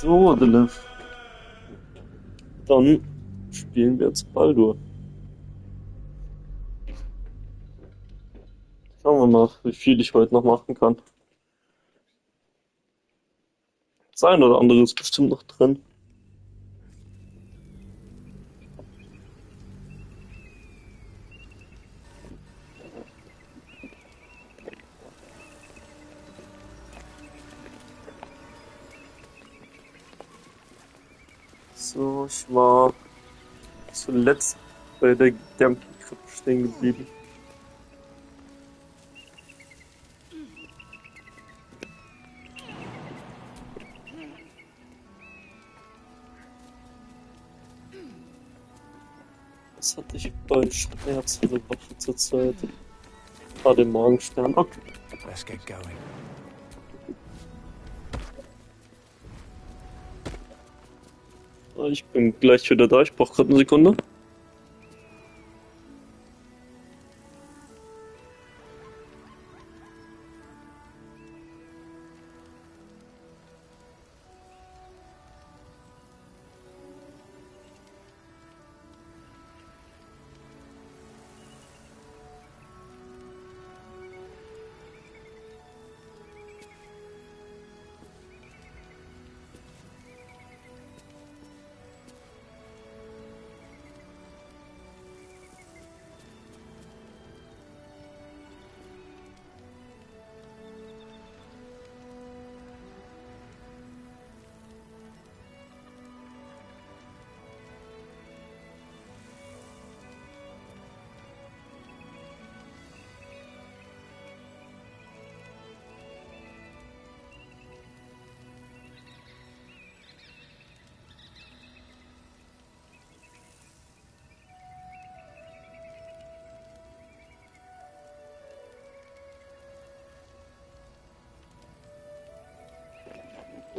So, Deliv. Dann spielen wir jetzt Baldur. Schauen wir mal, wie viel ich heute noch machen kann. Das ein oder andere ist bestimmt noch drin. So, ich war zuletzt bei der Gigantenkrippe stehen geblieben. Was hatte ich bei Schmerzen der Woche zur Zeit? Ah, den Morgenstern. Okay. Let's get going. Ich bin gleich wieder da. Ich brauche gerade eine Sekunde.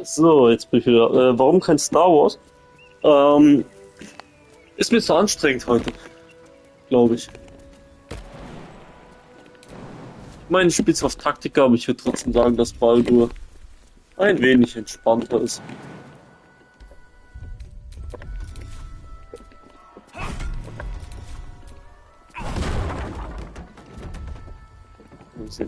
So, jetzt bin ich wieder. Warum kein Star Wars? Ähm, Ist mir zu anstrengend heute, glaube ich. Ich meine, ich spiele zwar auf Taktiker, aber ich würde trotzdem sagen, dass Baldur ein wenig entspannter ist. Looks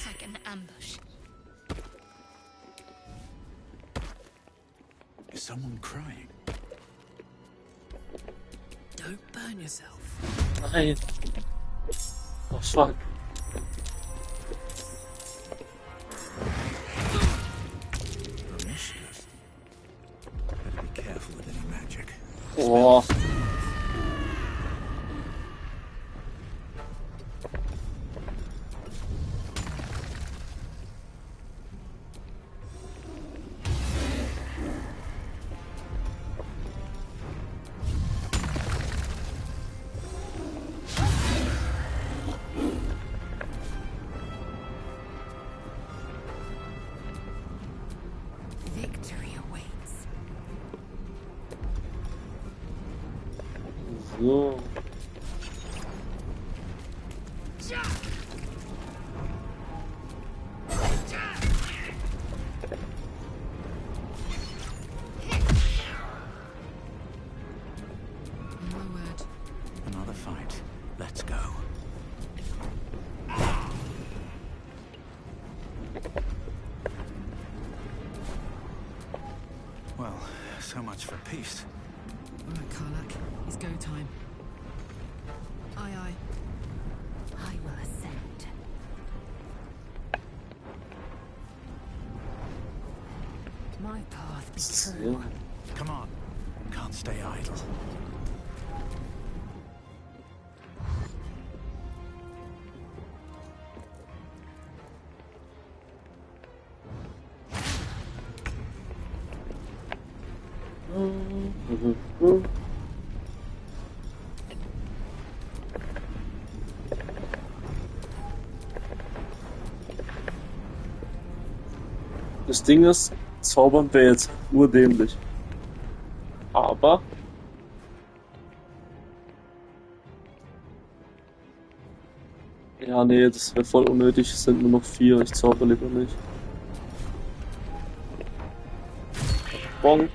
like an ambush. Is someone crying? Don't burn yourself. Nein. Oh, fuck. Promiscuous. Better be careful with any magic. Oh. Victory awaits. So. My word. Another fight. Let's go. Well, so much for peace. All right, Karlak. It's go time. Aye, aye. I will ascend. My path be true. Come on. Can't stay idle. Das Ding ist, zaubern wäre jetzt urdämlich. Aber Ja, nee, das wäre voll unnötig. Es sind nur noch 4. Ich zauber lieber nicht. Bong.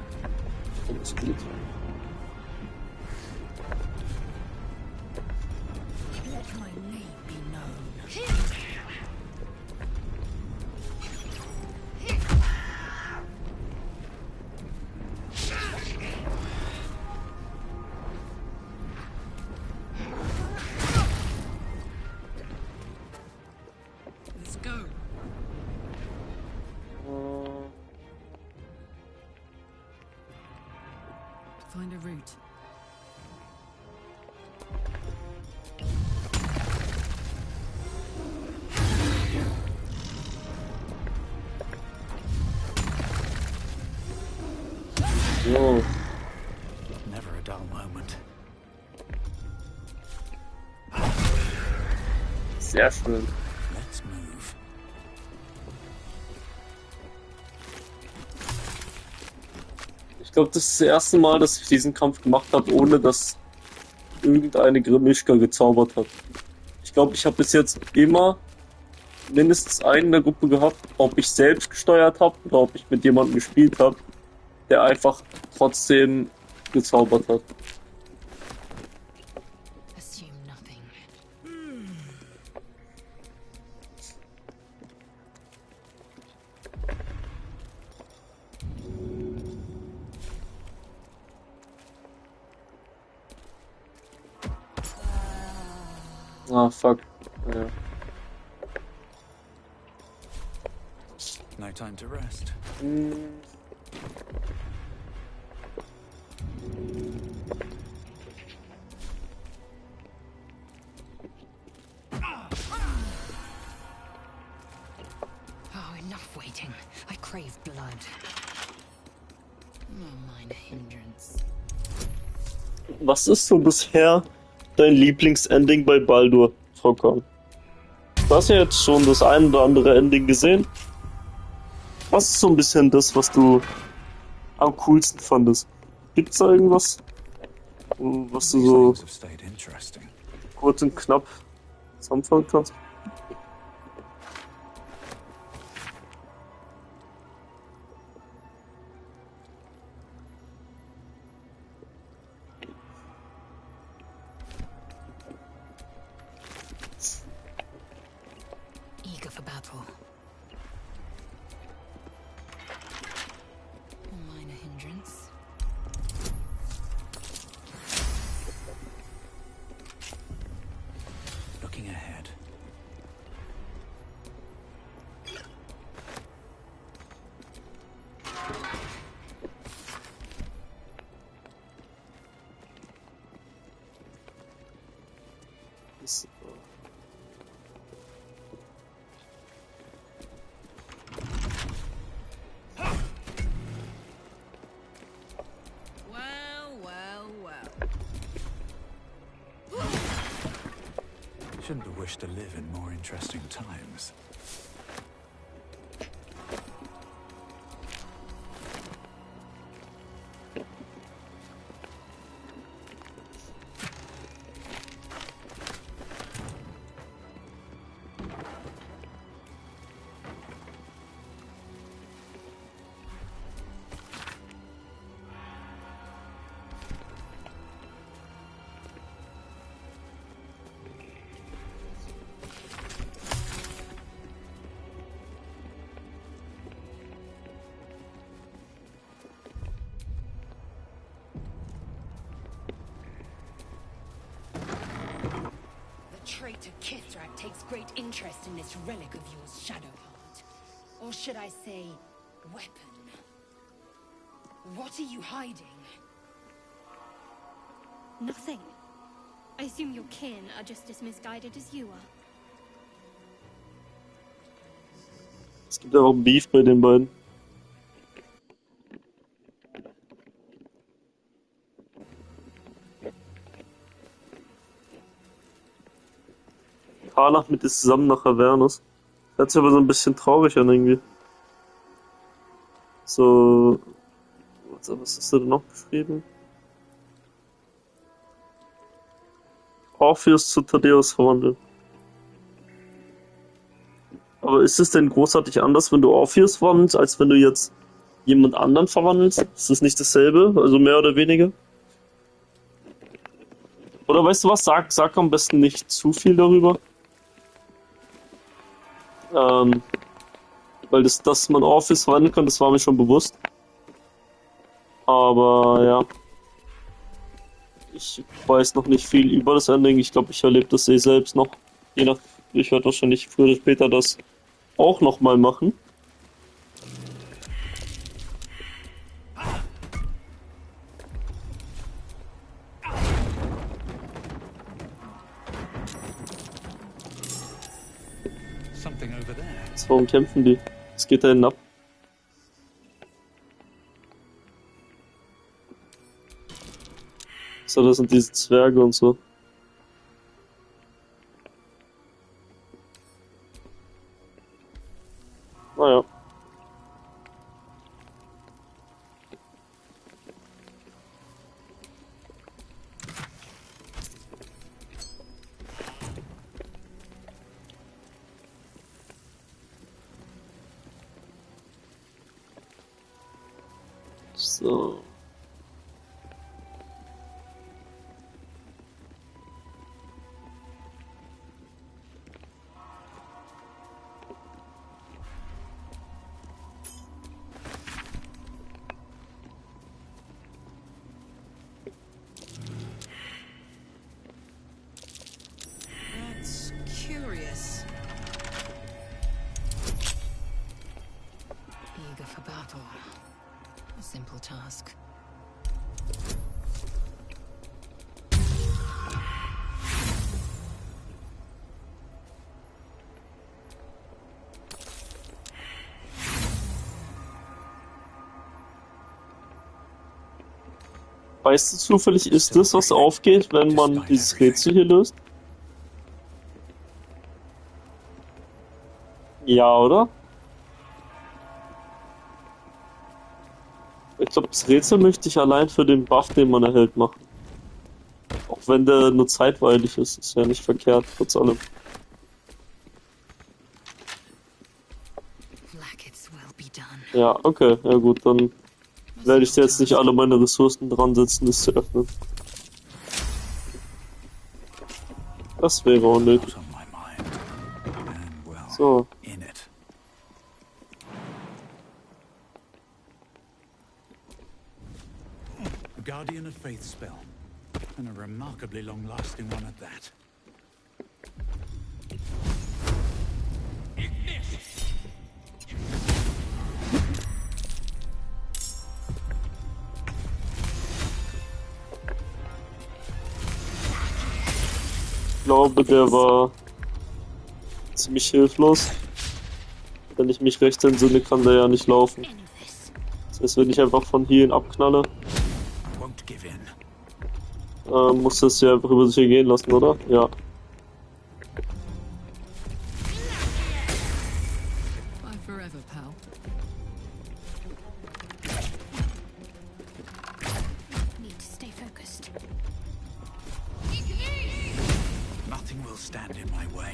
Alles gut. Let my name be known. Let's go. Find a route. So. Never a dull moment. Sehr schön. Let's move. Ich glaube, das ist das erste Mal, dass ich diesen Kampf gemacht habe, ohne dass irgendeine Grimischka gezaubert hat. Ich glaube, ich habe bis jetzt immer mindestens einen in der Gruppe gehabt, ob ich selbst gesteuert habe oder ob ich mit jemandem gespielt habe, der einfach trotzdem gezaubert hat. Assume nothing. Ah, fuck. Ja. No time to rest. Oh, enough waiting. I crave blood. Oh, mine hindrance. Was ist so bisher dein Lieblingsending bei Baldur, Frau Kahn? Du hast ja jetzt schon das ein oder andere Ending gesehen. Was ist so ein bisschen das, was du am coolsten fandest? Gibt's da irgendwas, was du These so things have stayed interesting. kurz und knapp zusammenfassen kannst? Eager for battle. A minor hindrance. Looking ahead. Das, Well, well, well. Shouldn't have wished to live in more interesting times. The traitor Kithrak takes great interest in this relic of yours, Shadowheart. Or should I say, weapon? What are you hiding? Nothing. I assume your kin are just as misguided as you are. es gibt auch Beef bei den beiden. Karlach mit dir zusammen nach Avernus. Hört sich aber so ein bisschen traurig an irgendwie. So. Was hast du denn noch geschrieben? Orpheus zu Thaddeus verwandeln. Aber ist es denn großartig anders, wenn du Orpheus verwandelst, als wenn du jetzt jemand anderen verwandelst? Ist das nicht dasselbe? Also mehr oder weniger? Oder weißt du was? Sag am besten nicht zu viel darüber. Weil dass man Orpheus verwandeln kann, das war mir schon bewusst. Aber ja. Ich weiß noch nicht viel über das Ending. Ich glaube, ich erlebe das selbst noch. Je nach, ich werde wahrscheinlich früher oder später das auch nochmal machen. Something over there. Warum kämpfen die? Was geht da hinten ab? So, das sind diese Zwerge und so. Naja. So. That's curious. Eager for battle. A simple task. Weißt du zufällig, ist das, was aufgeht, wenn man dieses Rätsel hier löst? Ja, oder? Ich glaube, das Rätsel möchte ich allein für den Buff, den man erhält, machen. Auch wenn der nur zeitweilig ist, ist ja nicht verkehrt, trotz allem. Blackets will be done. Ja, okay, ja gut, dann werde ich jetzt nicht alle meine Ressourcen dran setzen, das zu öffnen. Das wäre unnötig. What's on my mind? And well, So. in it. A Guardian of Faith spell. And a remarkably long-lasting one at that. Ich glaube, der war ziemlich hilflos. Wenn ich mich recht entsinne, kann der ja nicht laufen. Das heißt, wenn ich einfach von hier ihn abknalle, I won't give in. muss das ja einfach über sich ergehen lassen, oder? Ja. Bye forever, pal. Need to stay focused. Nothing will stand in my way.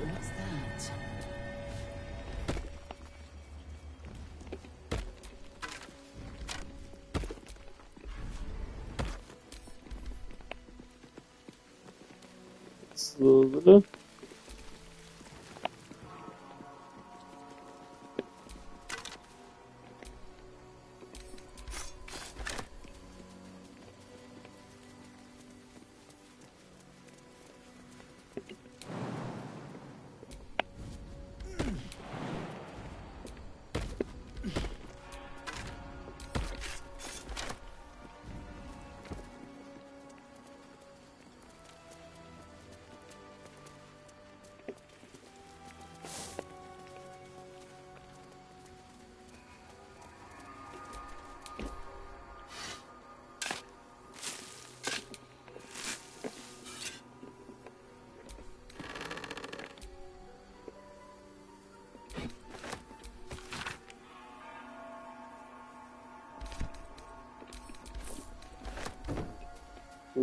What's that? So, bitte.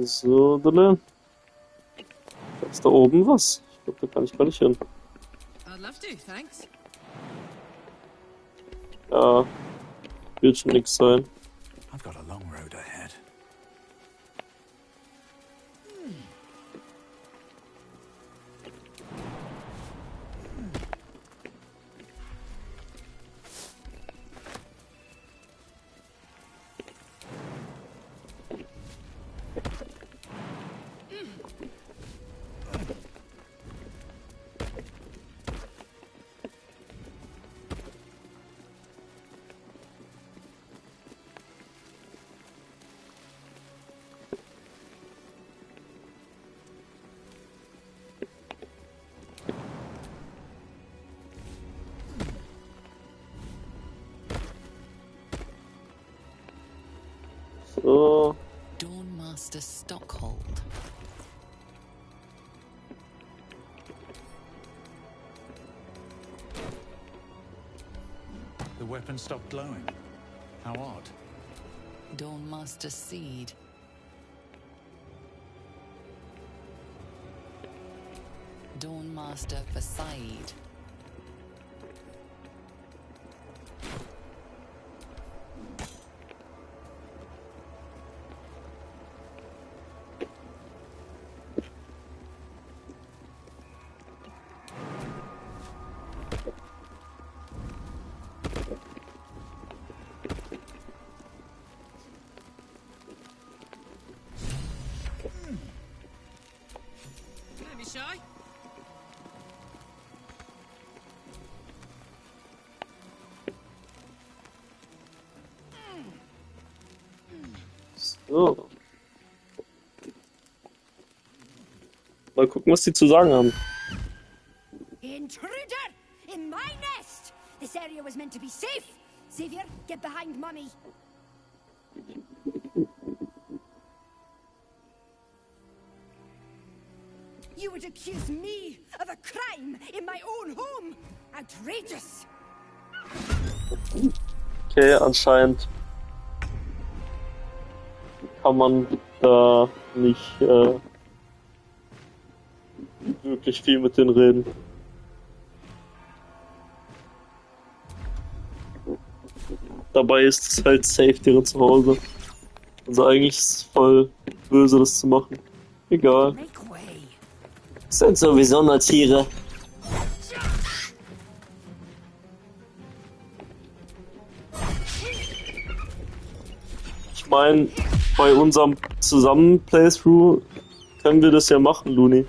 So, dann. Ist da oben was? Ich glaube, da kann ich gar nicht hin. I'd love to, thanks. Ja, wird schon nix sein. I've got a long road ahead. So, Dawnmaster Stockhold. The weapon stopped glowing. How odd. Dawnmaster Seed. Dawnmaster Versailles. Don't be shy. so. Mal gucken, was die zu sagen haben. Intruder! In my nest! This area was meant to be safe! Savior, get behind Mummy! You would accuse me of a crime in my own home! Outrageous! Okay, anscheinend kann man da nicht wirklich viel mit denen reden. Dabei ist es halt safe deren Zuhause. Also eigentlich ist es voll böse, das zu machen. Egal. Make way! Sind sowieso nur Tiere. Ich meine, bei unserem Zusammen-Playthrough können wir das ja machen, Luni.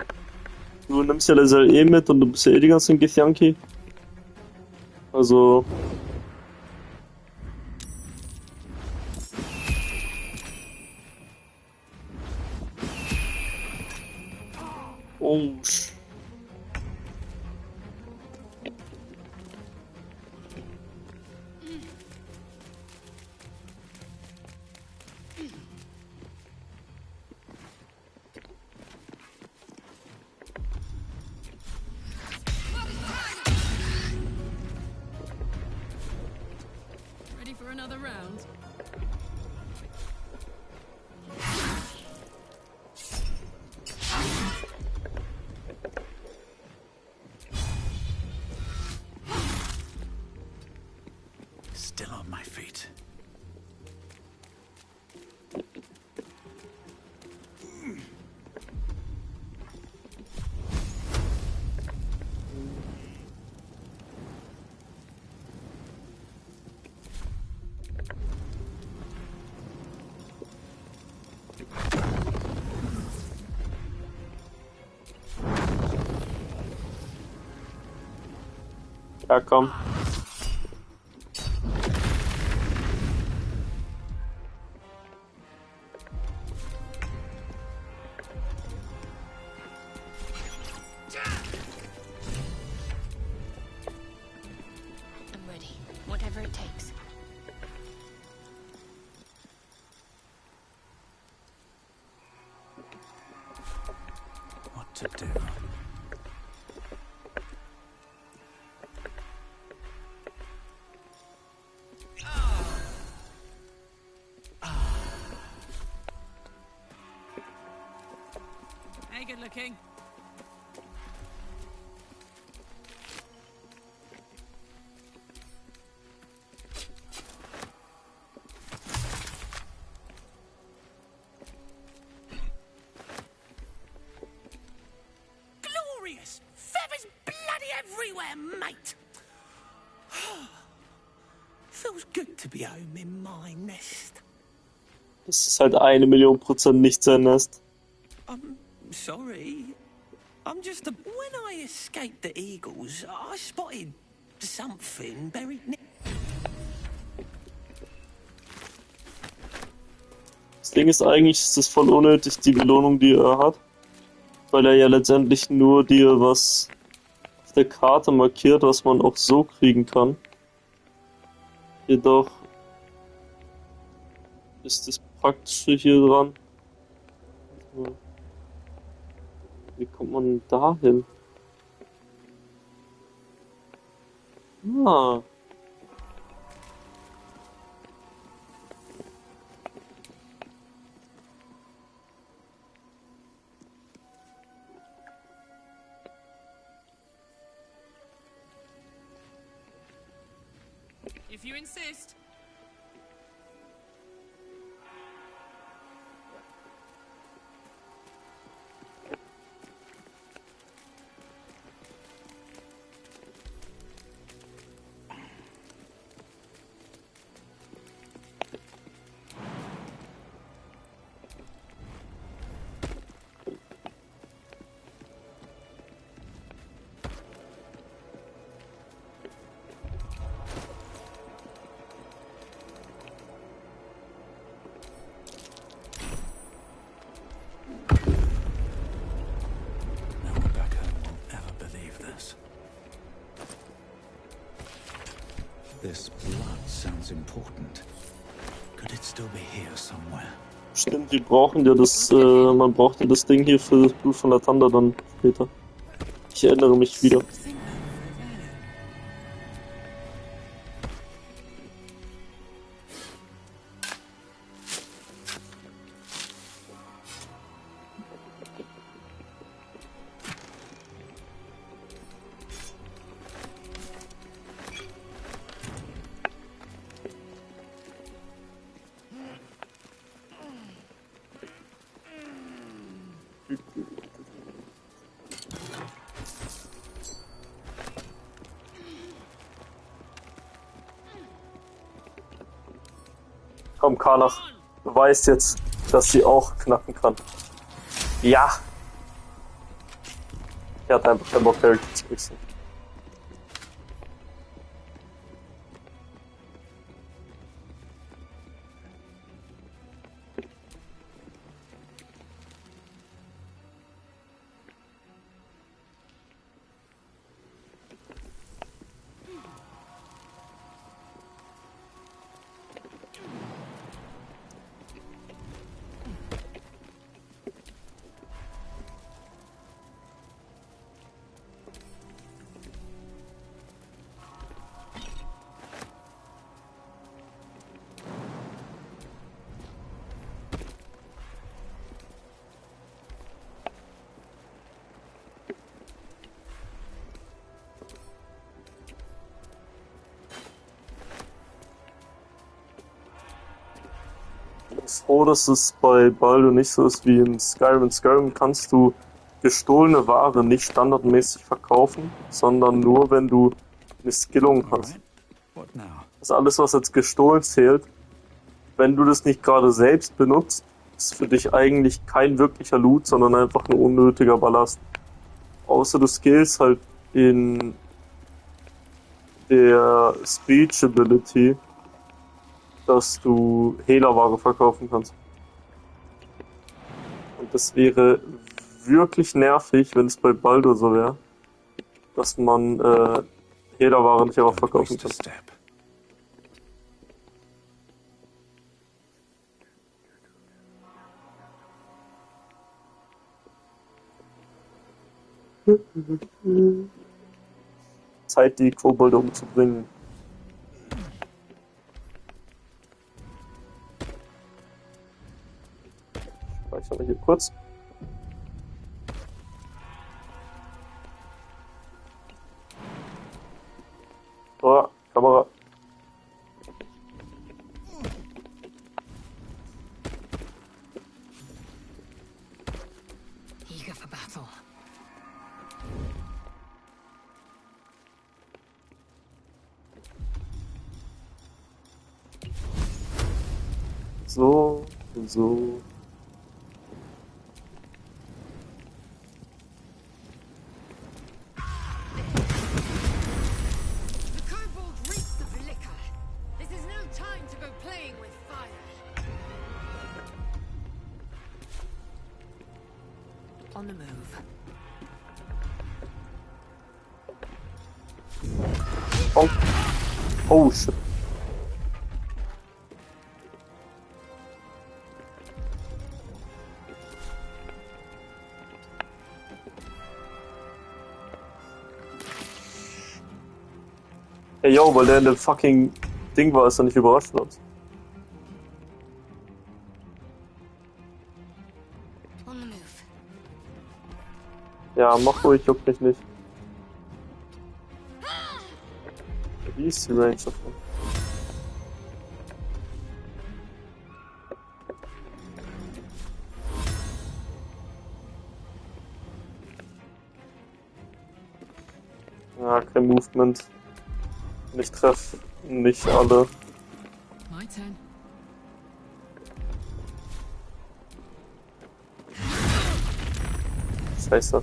Du nimmst ja Laser eh mit und du bist ja eh die ganzen Githyanki. Also... Oh, Ready for another round? Still on my feet. ja komm. I'm ready. Whatever it takes. What to do? good looking. Glorious! Feathers bloody everywhere, mate! Feels good to be home in my nest. Das ist halt 1.000.000% nicht sein Nest. I'm sorry. I'm just a... When I escaped the eagles, I spotted something buried near... Das Ding ist eigentlich, ist das voll unnötig, die Belohnung, die er hat. Weil er ja letztendlich nur dir was auf der Karte markiert, was man auch so kriegen kann. Jedoch ist das Praktische hier dran. Wie kommt man da hin? Ah. If you insist. No one back home will ever believe this. This blood sounds important. Could it still be here somewhere? Stimmt, die brauchen ja das, man braucht ja das Ding hier für das Blut von der Tante dann später. Ich erinnere mich wieder. Komm, Karnach, du weißt jetzt, dass sie auch knacken kann. Ja! Er hat einfach keinen Bock, Harry zu wechseln. Ich bin froh, dass es bei Baldurus nicht so ist wie in Skyrim. In Skyrim kannst du gestohlene Ware nicht standardmäßig verkaufen, sondern nur, wenn du eine Skillung hast. Alright. What now? Das ist alles, was jetzt gestohlen zählt. Wenn du das nicht gerade selbst benutzt, ist für dich eigentlich kein wirklicher Loot, sondern einfach nur unnötiger Ballast. Außer du skillst halt in der Speech Ability, dass du Hehlerware verkaufen kannst. Und das wäre wirklich nervig, wenn es bei Baldur so wäre, dass man Hehlerware nicht einfach Don't verkaufen waste a kann. step. Zeit, die Kobolde umzubringen. Speichern wir hier kurz. Kamera. Eager for battle. So und so. The kobold reeks of liquor. This is no time to go playing with fire. On the move. Oh, oh shit. Hey yo, weil der in dem fucking Ding war, ist er nicht überrascht hat. On the move. Ja, mach ruhig, juckt mich nicht. Wie ist die Range davon? Ja, kein Movement. Ich treffe nicht alle. My turn. Scheiße.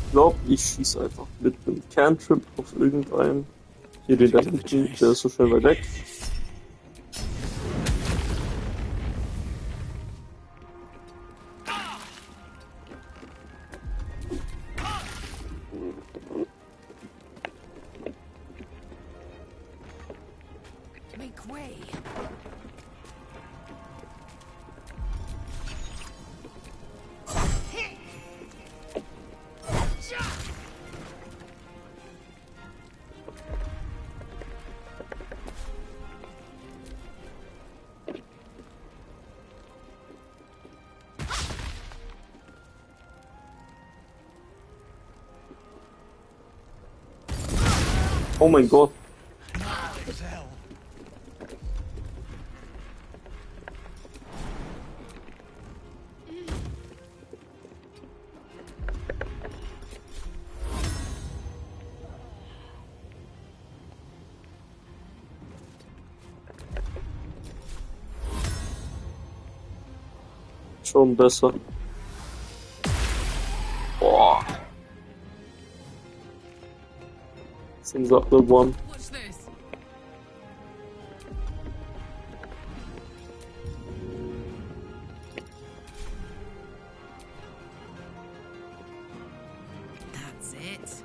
Ich glaube, ich schieße einfach mit einem Cantrip auf irgendeinen. Hier den da hinten, der ist so schnell weit weg. Make way. Oh mein Gott. Schon besser. Boah. Seems like the one. Watch this. That's it.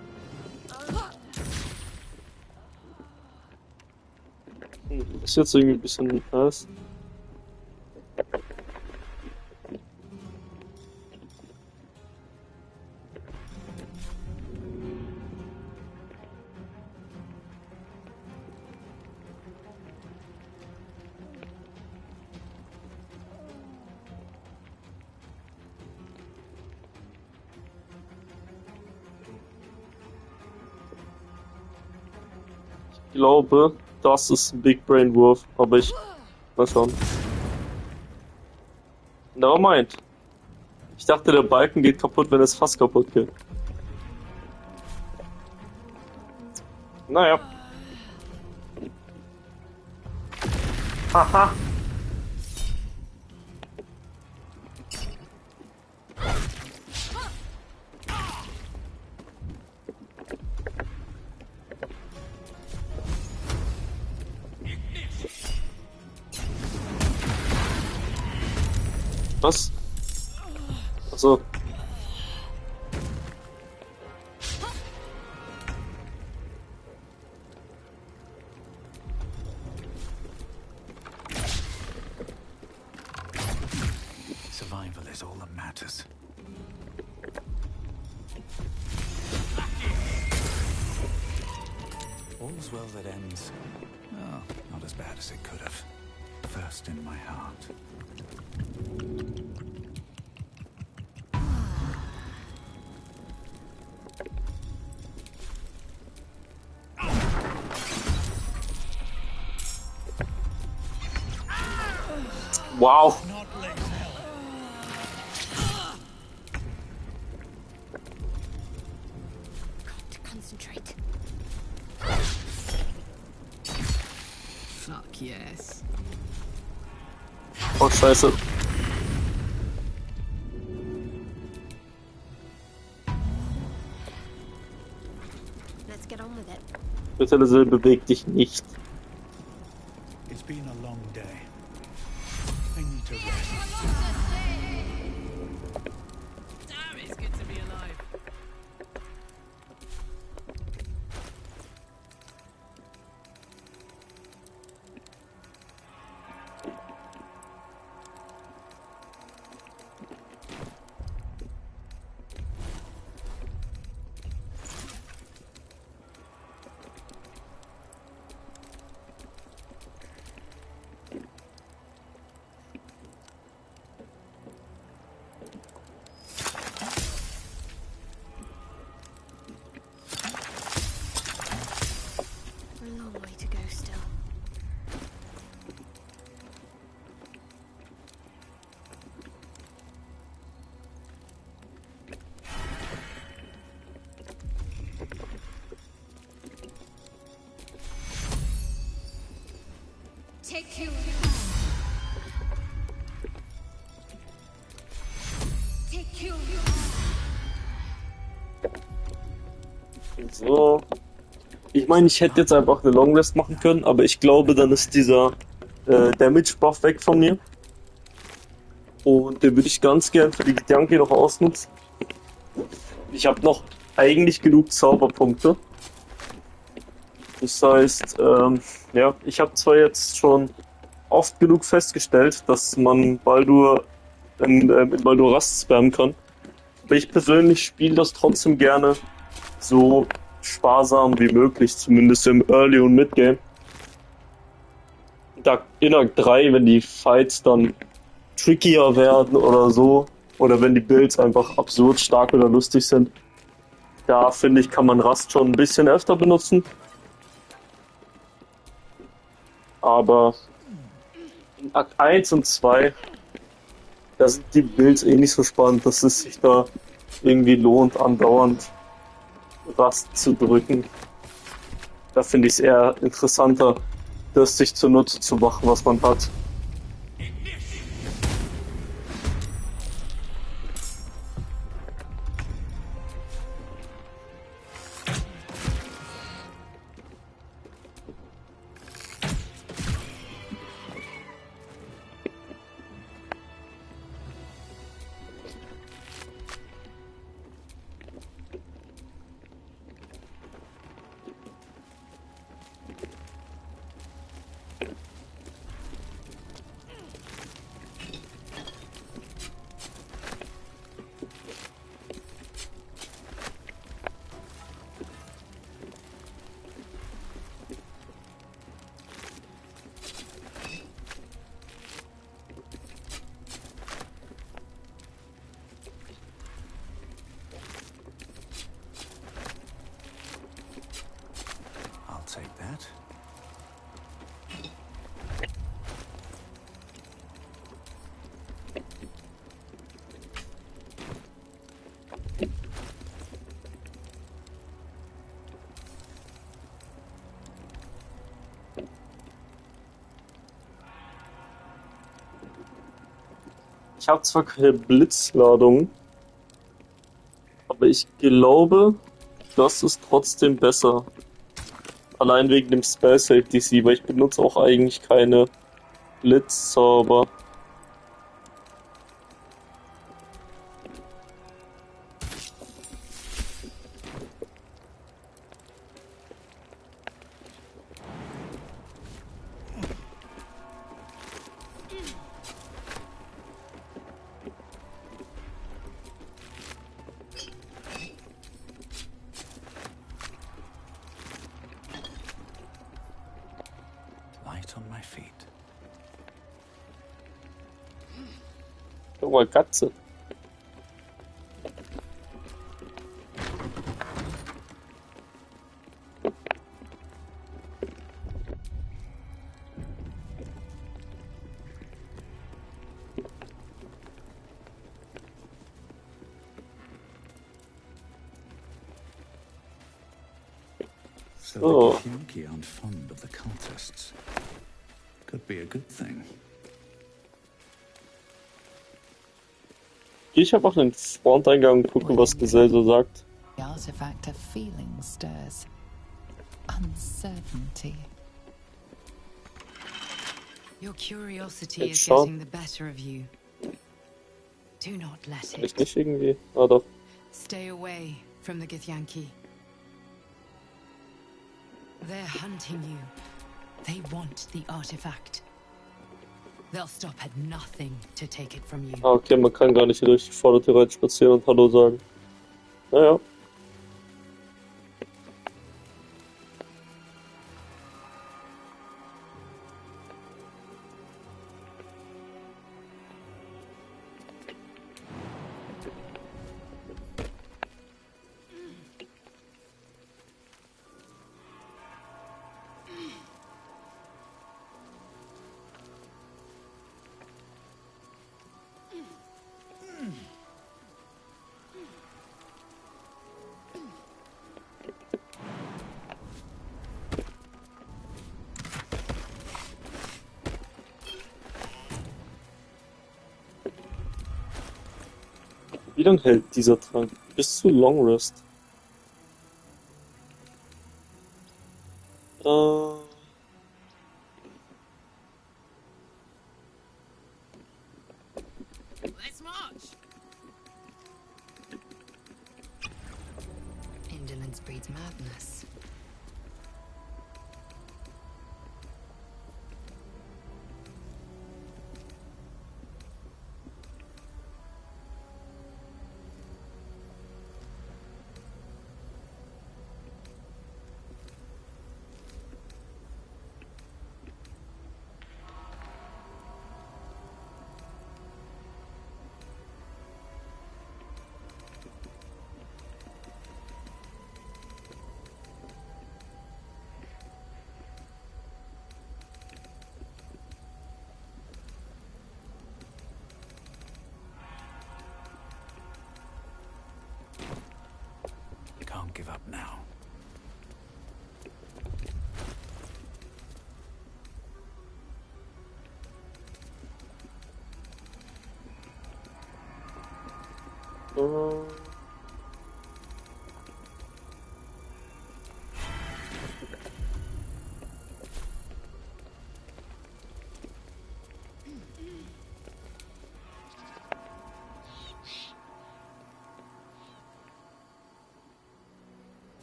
Ist jetzt irgendwie ein bisschen heiß. Ich glaube, das ist ein Big Brain Wurf, aber ich. Mal schauen. Nevermind. Ich dachte, der Balken geht kaputt, wenn das Fass kaputt geht. Naja. Haha. Was? Also. Survival is all that matters. All's well that ends. Well, not as bad as it could have. First in my heart. Wow. Got to concentrate. Fuck yes. Oh, scheiße. Let's get on with it. Bitte, beweg dich nicht. It's been a long day. I need to rest. Damn, it's good to be alive. A long way to go still. Take you. Take you. So. Ich meine, ich hätte jetzt einfach eine Long Rest machen können, aber ich glaube, dann ist dieser Damage Buff weg von mir. Und den würde ich ganz gern für die Gedanke noch ausnutzen. Ich habe noch eigentlich genug Zauberpunkte. Das heißt, ja, ich habe zwar jetzt schon oft genug festgestellt, dass man Baldur in Baldur Rast spammen kann. Aber ich persönlich spiele das trotzdem gerne so sparsam wie möglich, zumindest im Early- und Mid-Game. In Akt 3, wenn die Fights dann trickier werden oder so, oder wenn die Builds einfach absurd stark oder lustig sind, da finde ich, kann man Rast schon ein bisschen öfter benutzen. Aber in Akt 1 und 2, da sind die Builds eh nicht so spannend, dass es sich da irgendwie lohnt, andauernd Rast zu drücken. Da finde ich es eher interessanter, das sich zunutze zu machen, was man hat. I'll take that. Ich habe zwar keine Blitzladung, aber ich glaube, das ist trotzdem besser. Allein wegen dem Spell Save DC, weil ich benutze auch eigentlich keine Blitzzauber. Light on my feet. Guck mal, Katze. So Oh. the Githyanki aren't fond of the cultists. Could be a good thing. Ich habe auch den Fronteingang und gucke, was Gesell so sagt. The artifact of feeling stirs. Uncertainty. Your curiosity Jetzt is schau. getting the better of you. Do not let Ich it. nicht irgendwie. Ah, doch. Stay away from the Githyanki. They're hunting you. They want the artifact. They'll stop at nothing to take it from you. Ah, okay, man kann gar nicht durch die Vordertür rein spazieren und Hallo sagen. Naja. Wie lange hält dieser Trank? Bis zu Long Rest. Let's march. Indolence breeds madness. Can't give up now.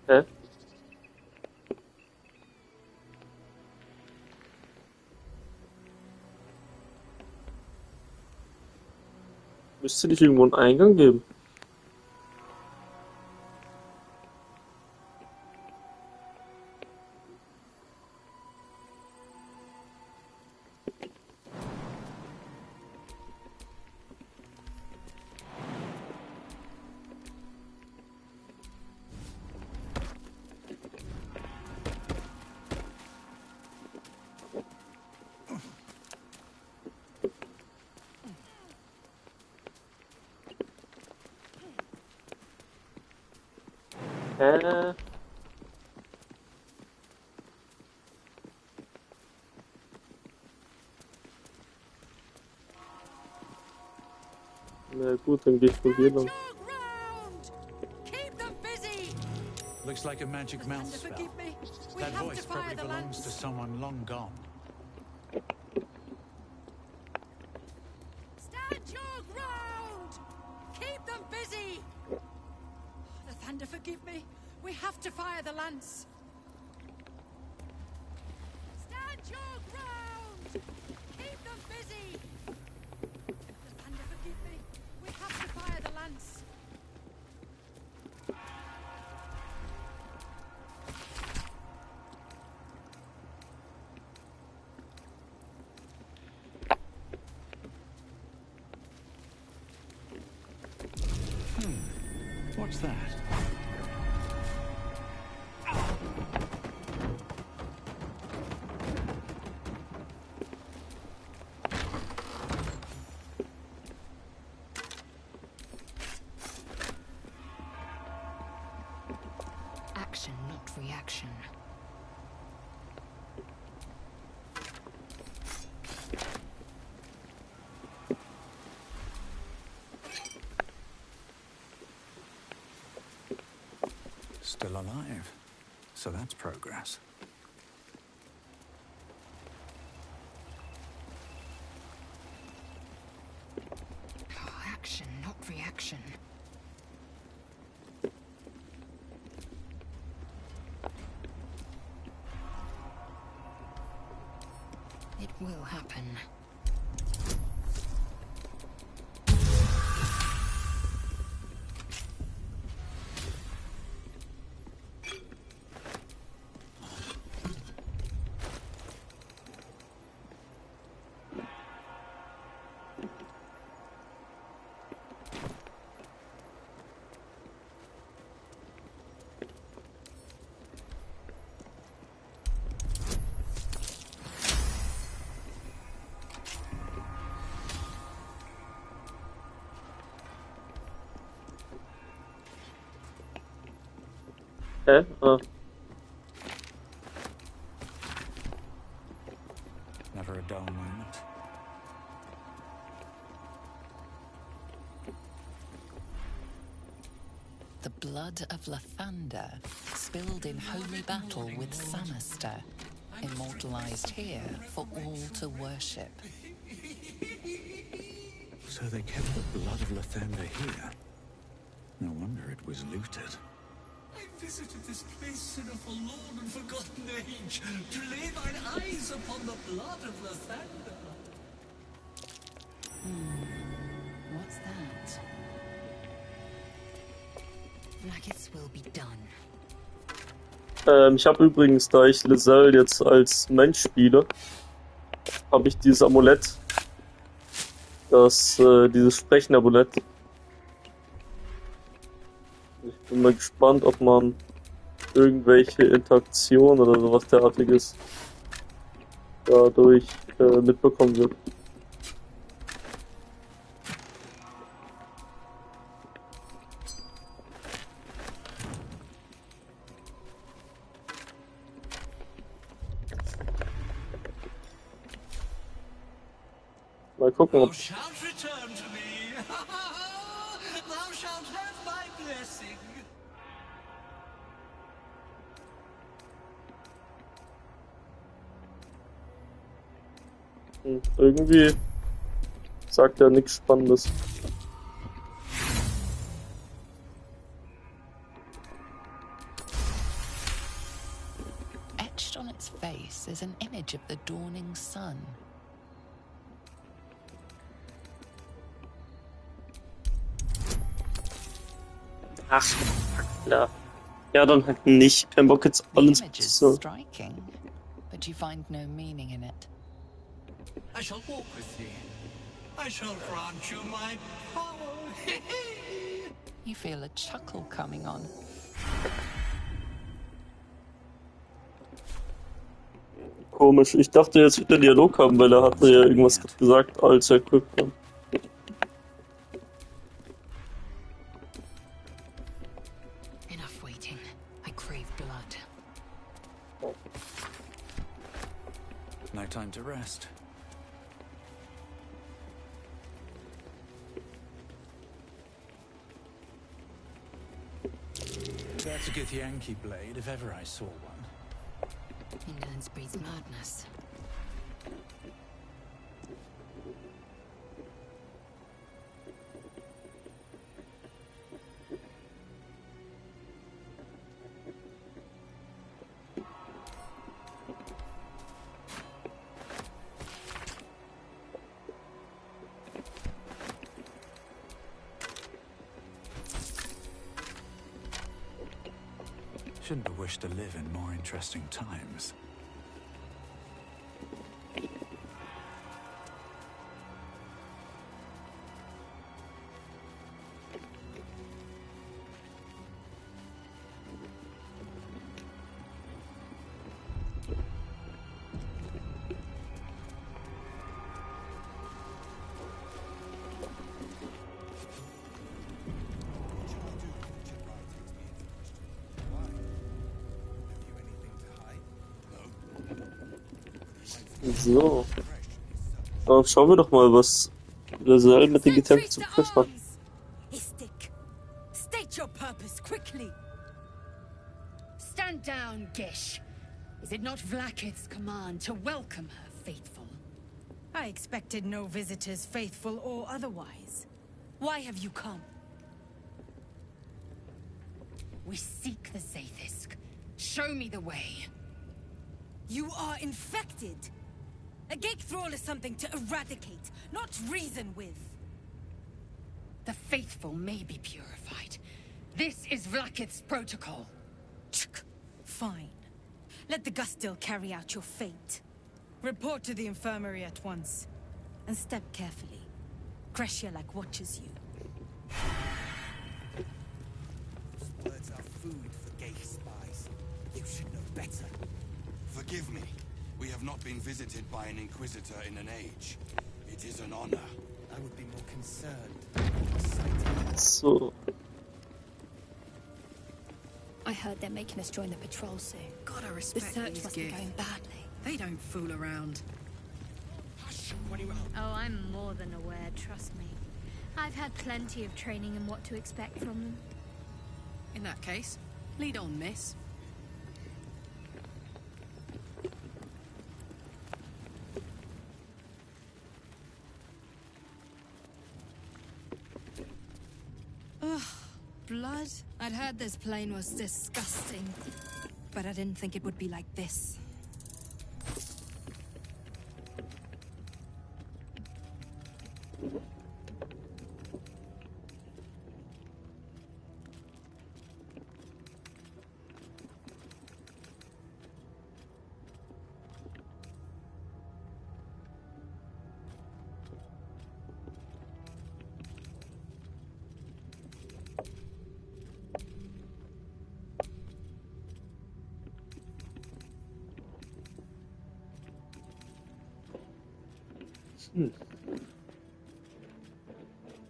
Hä? Müsste nicht irgendwo einen Eingang geben? Hä? Na gut, dann geh ich wohl hier lang. ground! Keep them busy! Looks like a magic mouth spell. Forgive me. We That have voice to fire probably the belongs to lance. someone long gone. Stand your ground! Keep them busy! The thunder, forgive me. We have to fire the lance. Stand your ground! Keep them busy! The thunder, forgive me. We have to fire the lance. What's that? Action, not reaction. Still alive. So that's progress. Action, not reaction. It will happen. Hä? Ah. Never a dull moment. The blood of Lathander, spilled in holy battle with Sanister, immortalized here for all to worship. So they kept the blood of Lathander here. No wonder it was looted. I visited this place in a forlorn and forgotten age to lay mine eyes upon the blood of Lathander. What's that? Maggots will be done. Ich habe übrigens, da ich Lizelle jetzt als Mensch spiele, habe ich dieses Amulett. Dieses sprechende Amulett. Ich bin mal gespannt, ob man irgendwelche Interaktion oder sowas derartiges dadurch mitbekommen wird. Mal gucken, ob Thou shalt return to me. Thou shalt have my blessing. irgendwie sagt er nichts Spannendes. Etched on its face is an image of the dawning sun. Ach, klar. Ja, dann halt nicht. Kein Bock jetzt The alles image is so. striking, but you find no meaning in it. I shall walk with thee. I shall grant you my power. You feel a chuckle coming on. Komisch. Ich dachte, jetzt wird der Dialog haben, weil er hatte ja irgendwas gesagt, als er equipped war. Enough waiting. I crave blood. No time to rest. a Githyanki blade if ever I saw one. Indolence breeds madness. Shouldn't have wished to live in more interesting times. So. Aber schauen wir doch mal, was Laselle mit den Gedanken zu Griff hat. Istik, state your purpose quickly. Stand down, Gish. Is it not Vlaakith's command to welcome her faithful? I expected no visitors, faithful or otherwise. Why have you come? We seek the Zaithisk. Show me the way. You are infected. A gate thrall is something to eradicate, not reason with. The faithful may be purified. This is Vlaakith's protocol. Fine. Let the Gustil carry out your fate. Report to the infirmary at once. And step carefully. Kreshia watches you. Words are food for gay spies. You should know better. Forgive me. We have not been visited by an Inquisitor in an age. It is an honor. I would be more concerned. So. I heard they're making us join the patrol soon. Gotta The respect search these must be gears. going badly. They don't fool around. Hush! What do you... Oh, I'm more than aware, trust me. I've had plenty of training in what to expect from them. In that case, lead on, miss. Ugh, blood? I'd heard this plane was disgusting. But I didn't think it would be like this.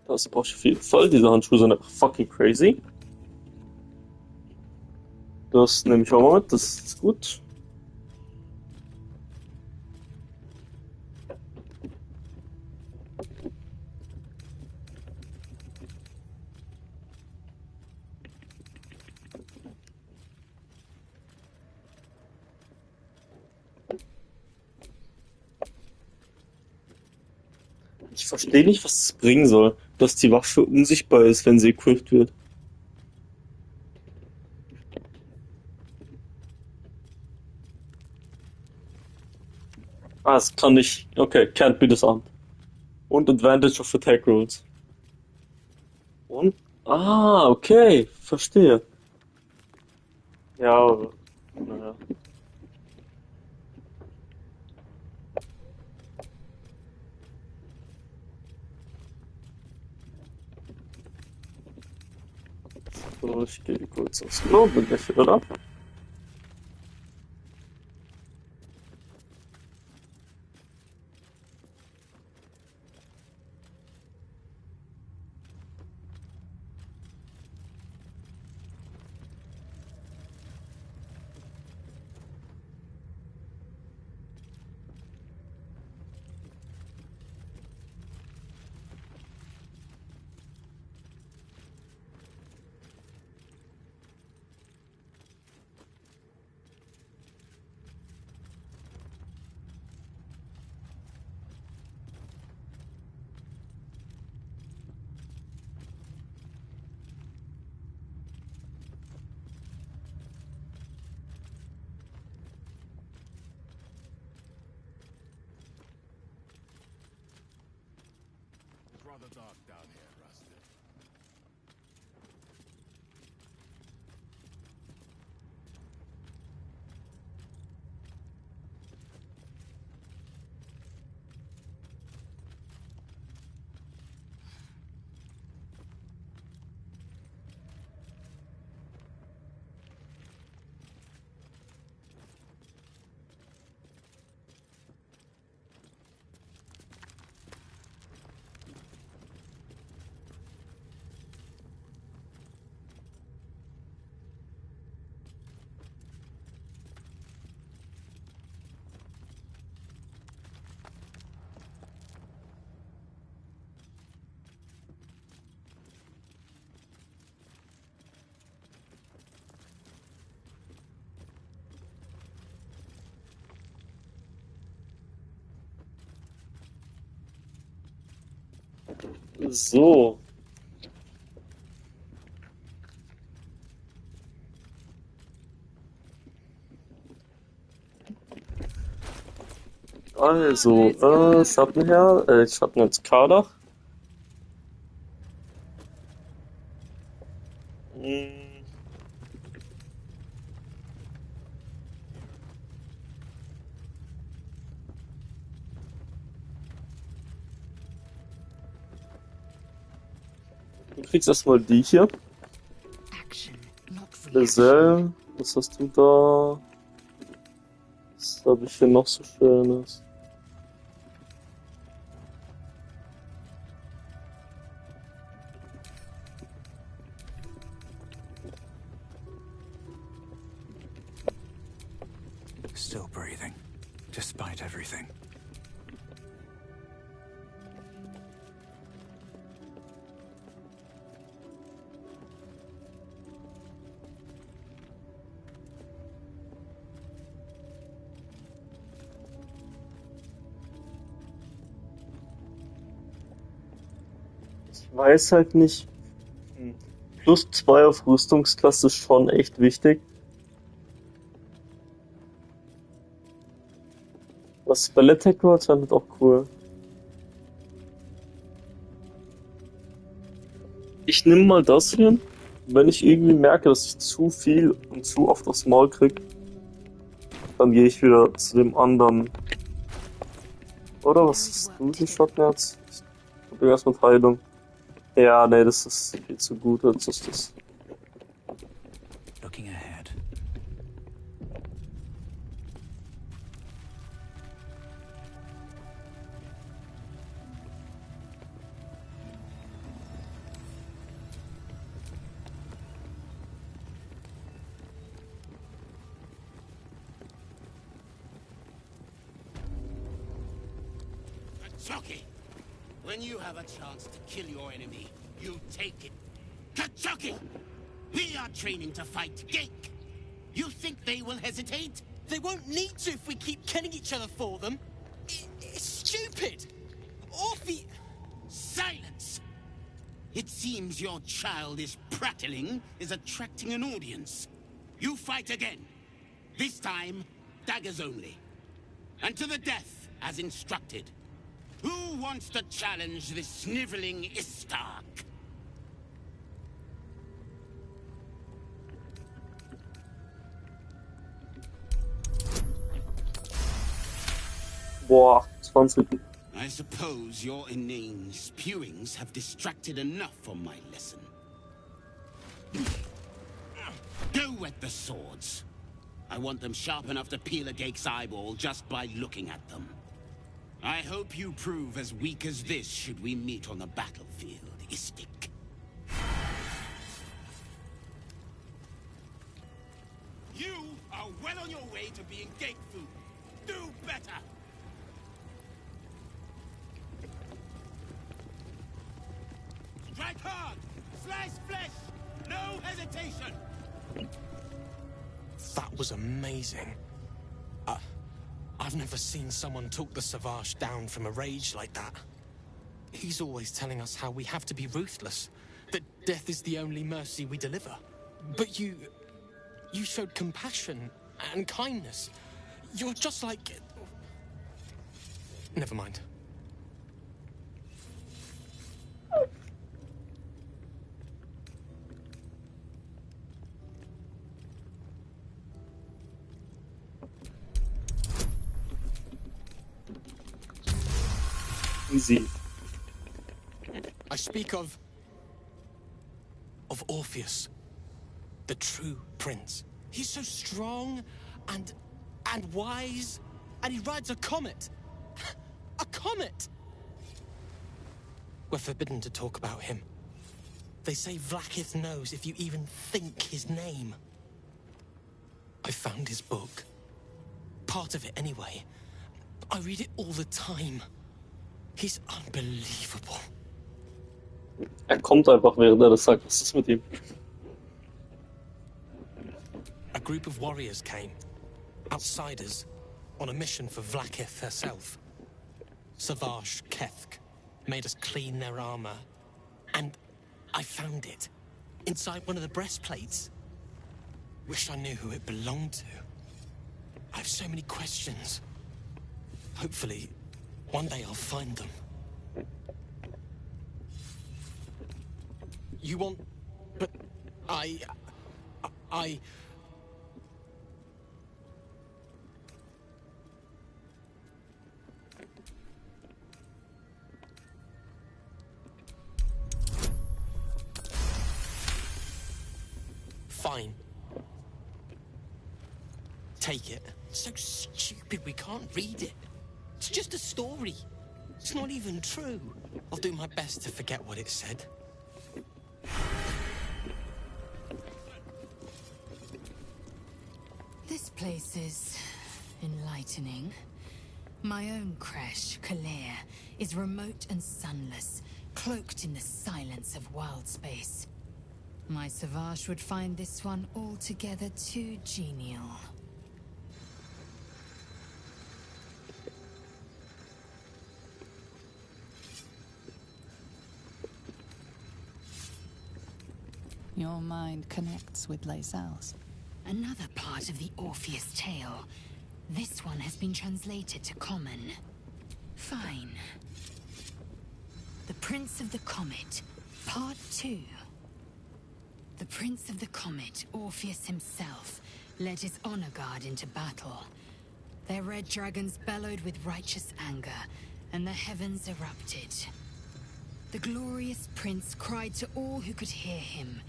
Das brauche ich auf jeden Fall. Diese Handschuhe sind einfach fucking crazy. Das nehme ich auch mal mit, das ist gut. Ich verstehe nicht, was es bringen soll, dass die Waffe unsichtbar ist, wenn sie equipped wird. Ah, es kann nicht. Okay, can't be disarmed. Und Advantage of Attack Rolls. Und? Ah, okay, verstehe. Ja, naja. So, ich gehe kurz aufs Klo, bin gleich wieder da. rather dark down here, Rusted. So. Also, Schattenherr, Schatten als Kader. Hm, Du kriegst erstmal die hier. Lizelle, was hast du da? Was habe ich hier noch so Schönes? Still breathing, despite everything. Ich weiß halt nicht. Plus 2 auf Rüstungsklasse ist schon echt wichtig. Was Ballett-Techno hat, fand ich auch cool. Ich nehme mal das hier. Wenn ich irgendwie merke, dass ich zu viel und zu oft aufs Maul krieg, dann gehe ich wieder zu dem anderen. Oder was ist du, die Schattenherz? Ich probiere erst mit Heilung. Ja, nee, das ist viel zu gut, als ist das. Looking ahead. Katsuki! When you have a chance to kill your enemy, you take it. Katsuki! We are training to fight Gake. You think they will hesitate? They won't need to if we keep killing each other for them. It's stupid. Orphe... Silence! It seems your childish prattling is attracting an audience. You fight again. This time, daggers only. And to the death, as instructed. Who wants to challenge this sniveling Istark? Boah, 20. I suppose your inane spewings have distracted enough from my lesson. Go wet the swords. I want them sharp enough to peel a Gake's eyeball just by looking at them. I hope you prove as weak as this should we meet on the battlefield, Istik. You are well on your way to being Gake food. Do better! Strike hard! Slice flesh! No hesitation! That was amazing. I've never seen someone talk the Savage down from a rage like that. He's always telling us how we have to be ruthless, that death is the only mercy we deliver. But you showed compassion and kindness. You're just like... Never mind. Easy. I speak of Orpheus, the true prince. He's so strong and wise, and he rides a comet. A comet! We're forbidden to talk about him. They say Vlaakith knows if you even think his name. I found his book. Part of it, anyway. I read it all the time. He's unbelievable. Kommt einfach, während das sagt. Was ist mit ihm? A group of warriors came. Outsiders. On a mission for Vlaakith herself. Savage Kethk made us clean their armor. And I found it. Inside one of the breastplates. Wish I knew who it belonged to. I have so many questions. Hopefully, one day I'll find them. You want... But... I... Fine. Take it. So stupid we can't read it. It's just a story. It's not even true. I'll do my best to forget what it said. This place is enlightening. My own creche, Kalir, is remote and sunless, cloaked in the silence of wild space. My Savage would find this one altogether too genial. Your mind connects with Lae'zel's. Another part of the Orpheus tale. This one has been translated to Common. Fine. The Prince of the Comet, Part 2. The Prince of the Comet, Orpheus himself, led his honor guard into battle. Their red dragons bellowed with righteous anger, and the heavens erupted. The glorious prince cried to all who could hear him,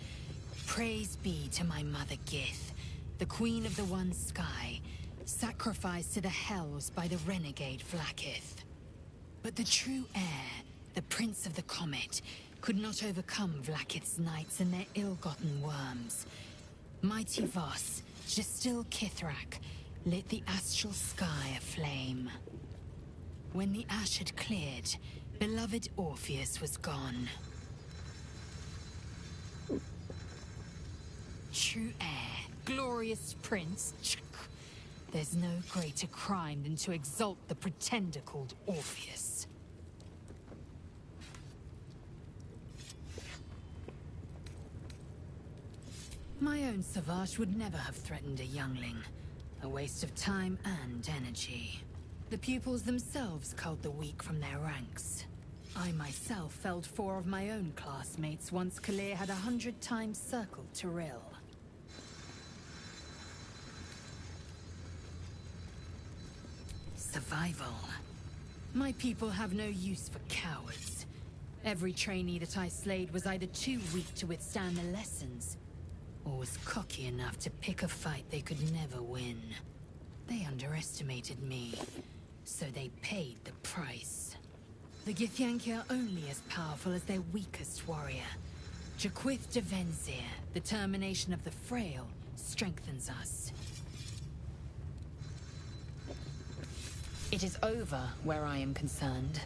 "Praise be to my mother Gith, the queen of the one sky, sacrificed to the hells by the renegade Vlaakith." But the true heir, the Prince of the Comet, could not overcome Vlaakith's knights and their ill-gotten worms. Mighty Voss, Gestil Kithrak, lit the astral sky aflame. When the ash had cleared, beloved Orpheus was gone. True heir, glorious prince, there's no greater crime than to exalt the pretender called Orpheus. My own Savage would never have threatened a youngling. A waste of time and energy. The pupils themselves culled the weak from their ranks. I myself felled 4 of my own classmates once Kalir had 100 times circled Tyrell. Survival. My people have no use for cowards. Every trainee that I slayed was either too weak to withstand the lessons, or was cocky enough to pick a fight they could never win. They underestimated me, so they paid the price. The Githyanki are only as powerful as their weakest warrior. Jaquith de Venzir, the termination of the frail, strengthens us. It is over where I am concerned.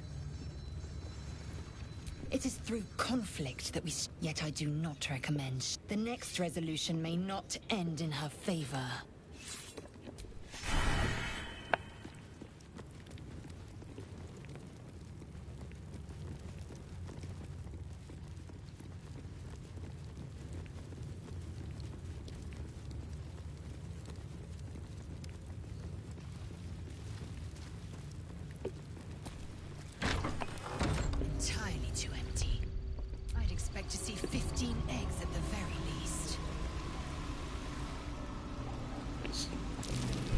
It is through conflict that yet I do not recommend. The next resolution may not end in her favor. Entirely too empty. I'd expect to see 15 eggs at the very least.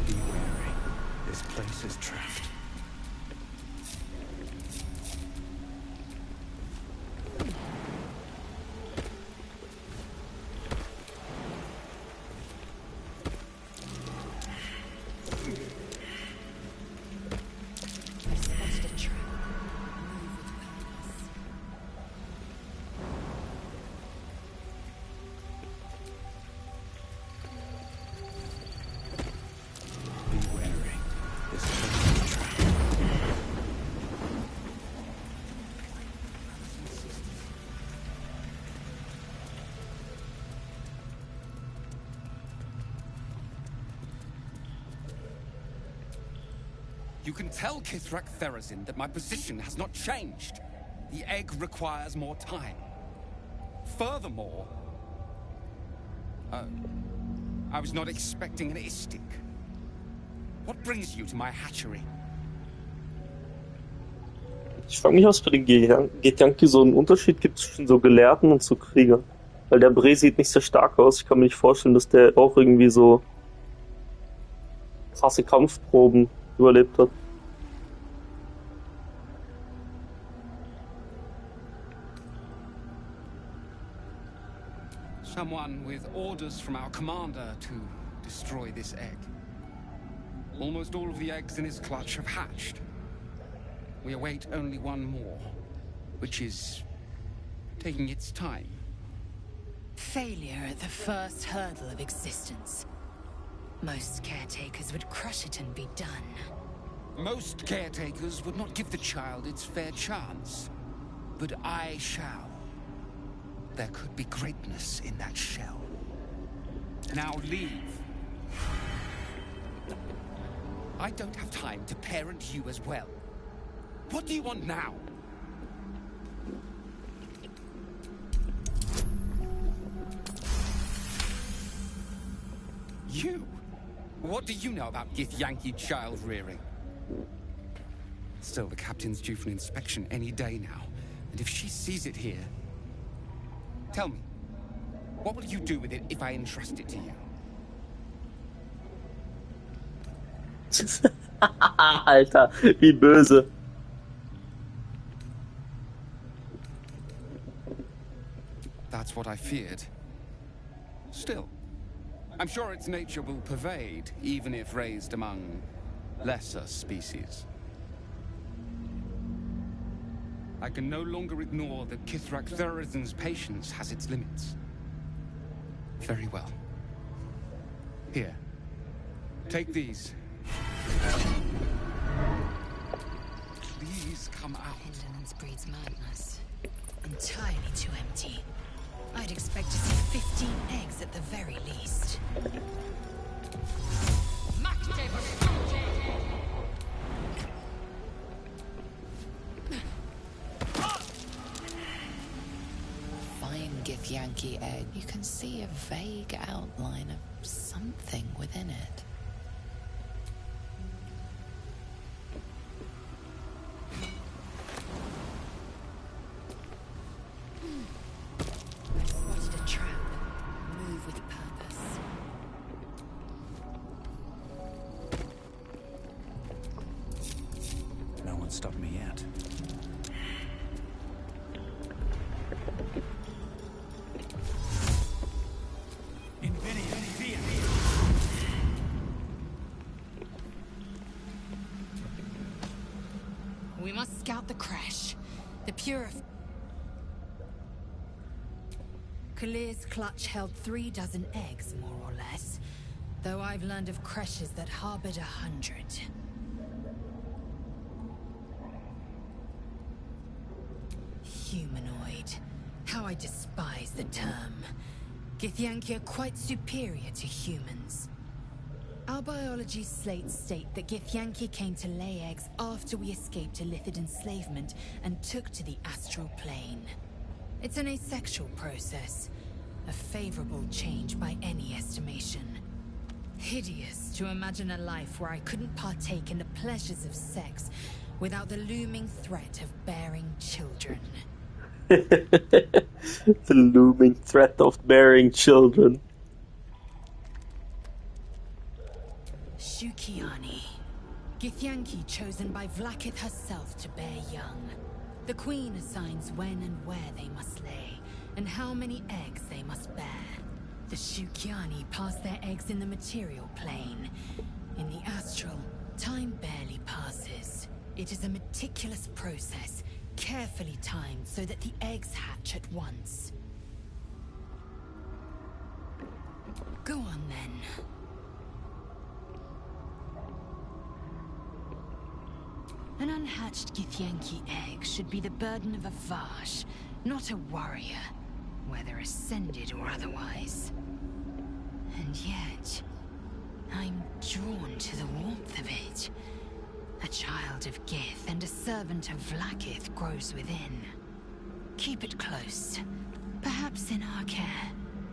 Be wary. This place is trapped. You can tell Kithrak Therazin that my position has not changed. The egg requires more time. Furthermore, I was not expecting an Istik. What brings you to my hatchery? Ich frage mich, was für den Githyanki so einen Unterschied gibt zwischen so Gelehrten und so Kriegern. Weil der Bre sieht nicht sehr stark aus. Ich kann mir nicht vorstellen, dass der auch irgendwie so krasse Kampfproben überlebt hat. Someone with orders from our commander to destroy this egg. Almost all of the eggs in his clutch have hatched. We await only one more, which is taking its time. Failure at the first hurdle of existence. Most caretakers would crush it and be done. Most caretakers would not give the child its fair chance. But I shall. There could be greatness in that shell. Now leave. I don't have time to parent you as well. What do you want now? You? What do you know about Githyanki child rearing? Still, the captain's due for an inspection any day now. And if she sees it here... Tell me, what will you do with it if I entrust it to you? Alter, wie böse. That's what I feared. Still, I'm sure its nature will pervade, even if raised among lesser species. I can no longer ignore that Kithrak Therazin's patience has its limits. Very well. Here. Take these. Please come out. Indolence breeds madness. Entirely too empty. I'd expect to see 15 eggs at the very least. Fine Githyanki egg. You can see a vague outline of something within it. Stop me yet. We must scout the crash. The Kalir's clutch held 3 dozen eggs, more or less. Though I've learned of crashes that harbored 100. Humanoid. How I despise the term. Githyanki are quite superior to humans. Our biology slates state that Githyanki came to lay eggs after we escaped illicit enslavement and took to the astral plane. It's an asexual process. A favorable change by any estimation. Hideous to imagine a life where I couldn't partake in the pleasures of sex without the looming threat of bearing children. The looming threat of bearing children. Shukiani. Githyanki chosen by Vlakith herself to bear young. The queen assigns when and where they must lay, and how many eggs they must bear. The Shukiani pass their eggs in the material plane. In the astral, time barely passes. It is a meticulous process, carefully timed so that the eggs hatch at once. Go on then. An unhatched Githyanki egg should be the burden of a Vash, not a warrior, whether ascended or otherwise. And yet, I'm drawn to the warmth of it. A child of Gith and a servant of Vlaakith grows within. Keep it close. Perhaps in our care,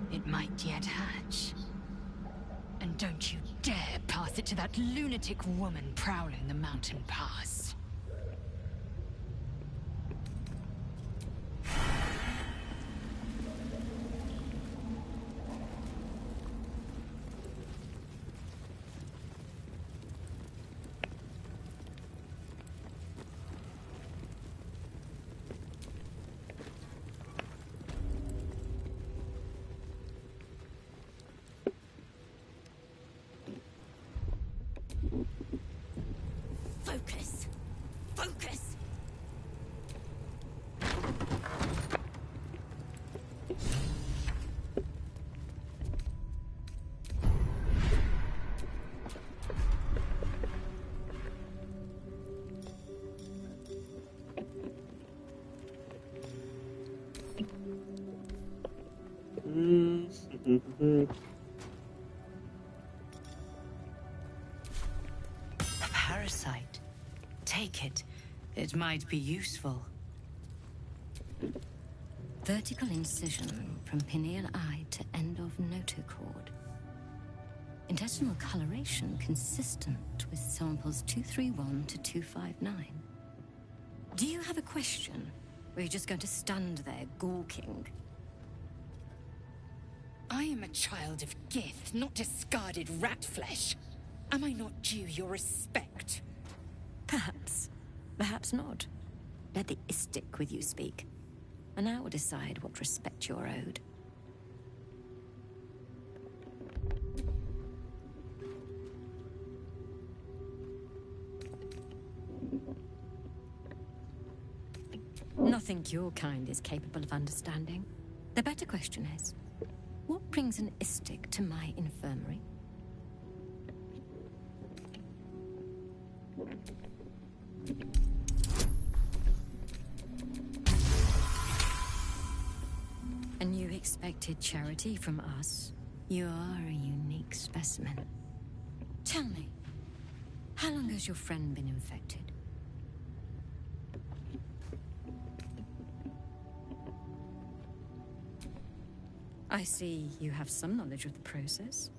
it might yet hatch. And don't you dare pass it to that lunatic woman prowling the mountain pass. Focus! Focus! A parasite. Take it. It might be useful. Vertical incision from pineal eye to end of notochord. Intestinal coloration consistent with samples 231 to 259. Do you have a question? Or are you just going to stand there gawking? I am a child of Gith, not discarded rat flesh. Am I not due your respect? Perhaps. Perhaps not. Let the Istik with you speak. And I will decide what respect you're owed. Nothing your kind is capable of understanding. The better question is, what brings an Istik to my infirmary? And you expected charity from us? You are a unique specimen. Tell me, how long has your friend been infected? I see you have some knowledge of the process.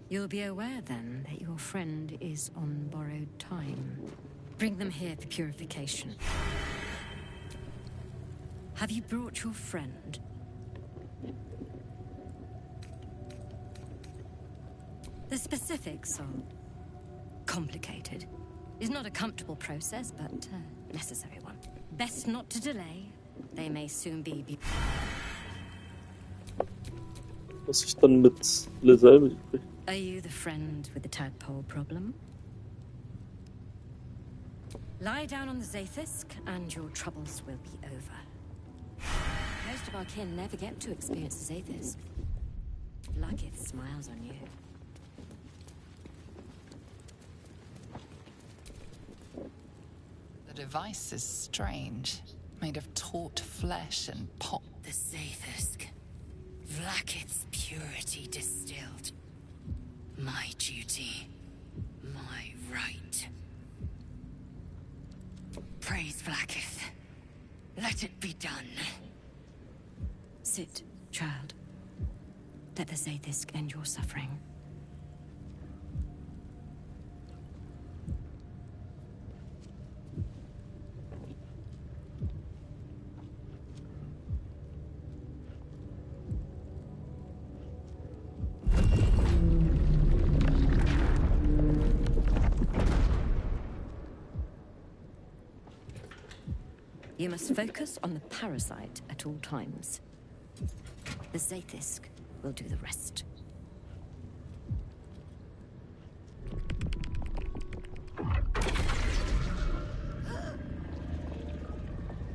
You'll be aware then that your friend is on borrowed time. Bring them here for purification. Have you brought your friend? The specifics are complicated. It's not a comfortable process, but a necessary one. Best not to delay. They may soon be... Was ich dann mit Lisel übrig? Are you the friend with the tadpole problem? Lie down on the Zaithisk, and your troubles will be over. Most of our kin never get to experience the Zaithisk. Vlaakith smiles on you. The device is strange, made of taut flesh and pop. The Zaithisk. Vlaakith's purity distilled. My duty. My right. Praise Vlaakith. Let it be done. Sit, child. Let the Zaithisk end your suffering. You must focus on the parasite at all times. The Zaithisk will do the rest.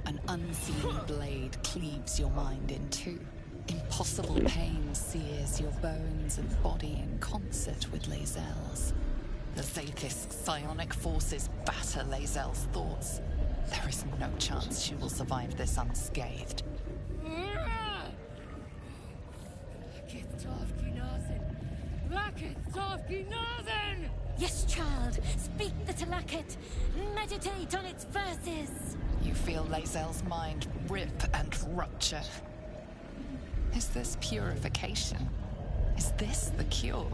An unseen blade cleaves your mind in two. Impossible pain sears your bones and body in concert with Lae'zel's. The Zaithisk's psionic forces batter Lae'zel's thoughts. There is no chance she will survive this unscathed. Yes, child. Speak the Try-alot. Meditate on its verses. You feel Lae'zel's mind rip and rupture. Is this purification? Is this the cure?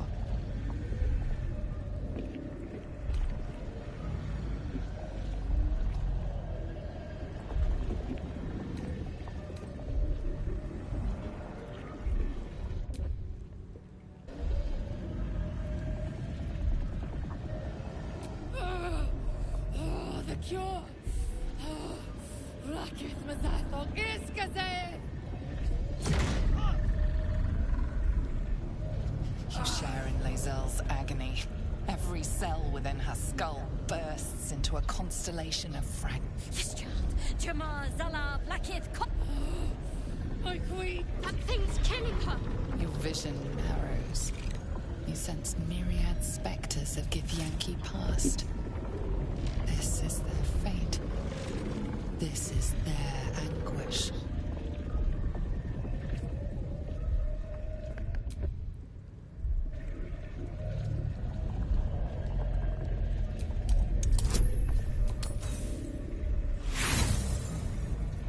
The cure! Rakith Mazathong Iskaze! You share in Lae'zel's agony. Every cell within her skull bursts into a constellation of fragments. Yes, child. Jamar, Zala, Blackith, My queen! That thing's killing her. Your vision narrows. You sense myriad specters of Githyanki past. This is their fate. This is their anguish.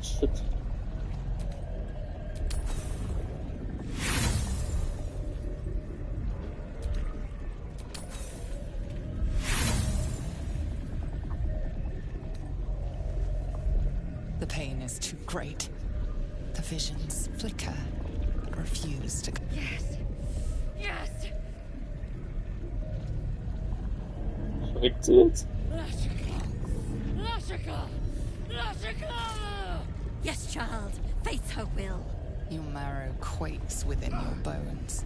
Shit. The pain is too great. The visions flicker, refuse to... Yes! Yes! Schreckt sie jetzt? Lashika! Lashika! Lashika! Yes, child. Face her will. Your marrow quakes within your bones.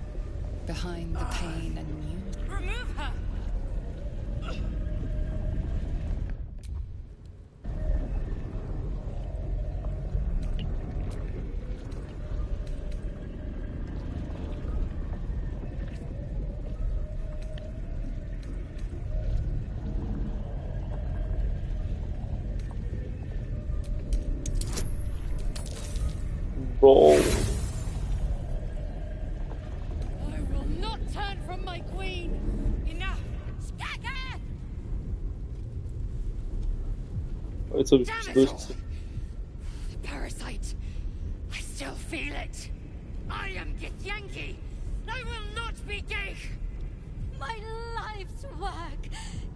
Behind the pain, a new... Remove her! Bro. I will not turn from my queen! Enough! Stagger! Jetzt hab ich Damn mich it durch. all! The parasite! I still feel it! I am Githyanki! I will not be gay! My life's work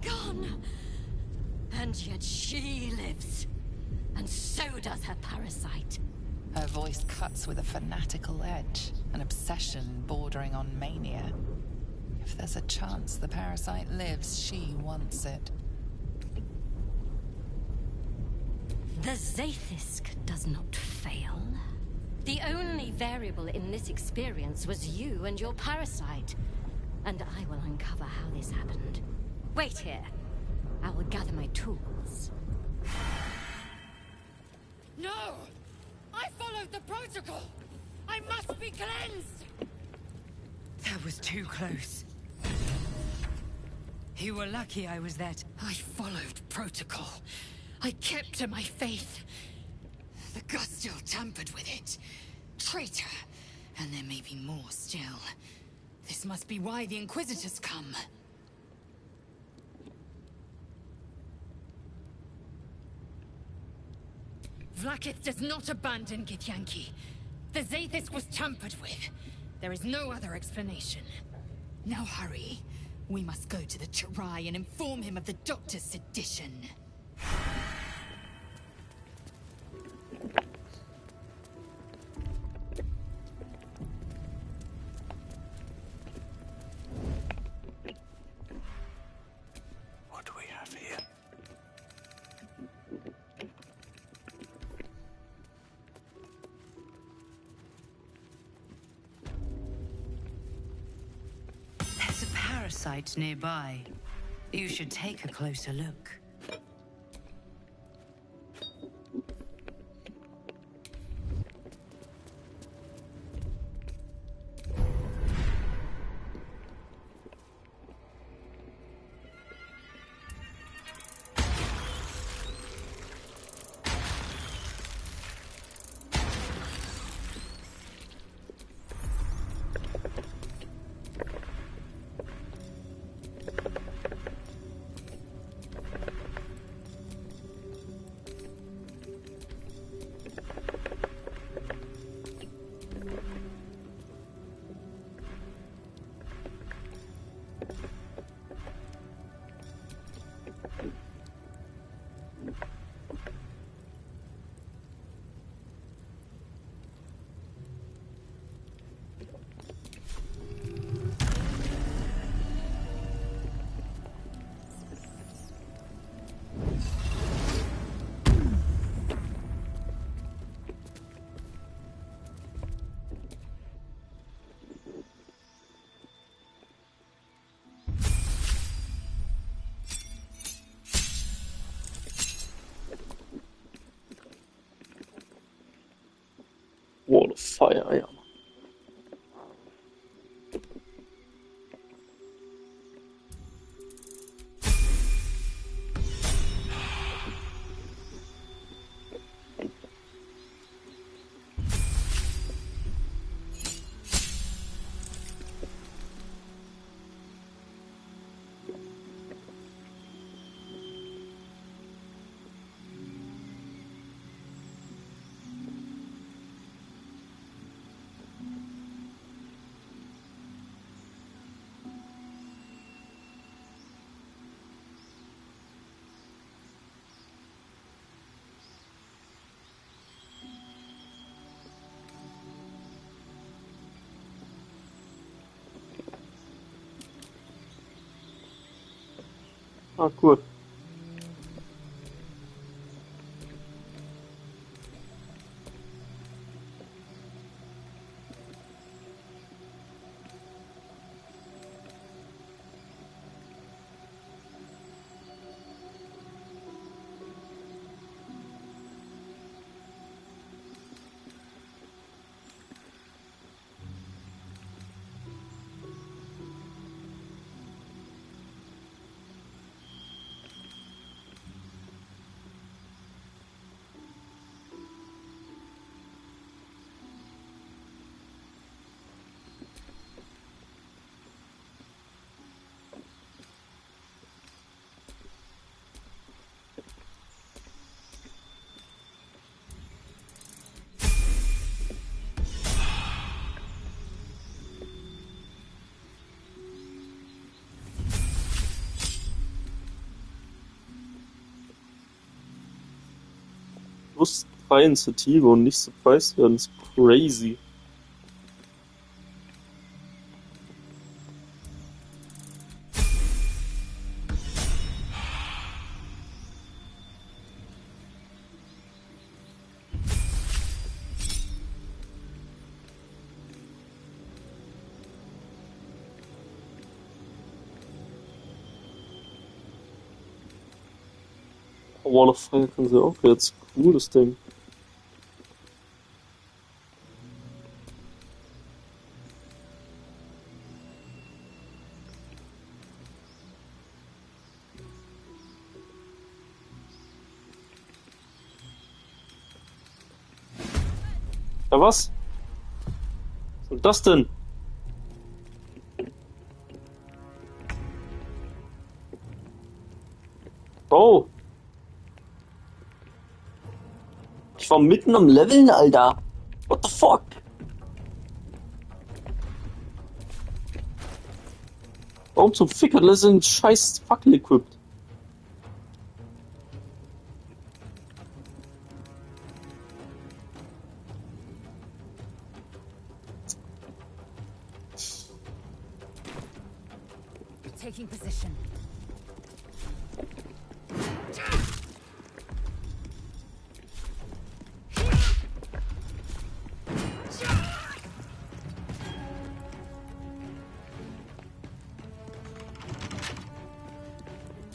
gone. And yet she lives. And so does her parasite. Her voice cuts with a fanatical edge, an obsession bordering on mania. If there's a chance the parasite lives, she wants it. The Zaithisk does not fail. The only variable in this experience was you and your parasite. And I will uncover how this happened. Wait here. I will gather my tools. No! I followed the protocol! I must be cleansed! That was too close. You were lucky I was there. I followed protocol. I kept to my faith. The Gustil tampered with it. Traitor. And there may be more still. This must be why the Inquisitors come. Vlaakith does not abandon Githyanki. The Zaithis was tampered with. There is no other explanation. Now hurry. We must go to the Try and inform him of the Doctor's sedition. What do we have here? There's a parasite nearby. You should take a closer look. Wall of Fire, ja. Ah, cool. Plus 3 Initiative und nicht surprised werden, ist crazy. Wall of Fire können sie auch jetzt. Cooles Ding. Ja, was? Was ist das denn? Oh! Ich war mitten am Leveln, Alter. What the fuck? Warum zum Fick hat Leslie einen scheiß Fackel equipped? Taking position.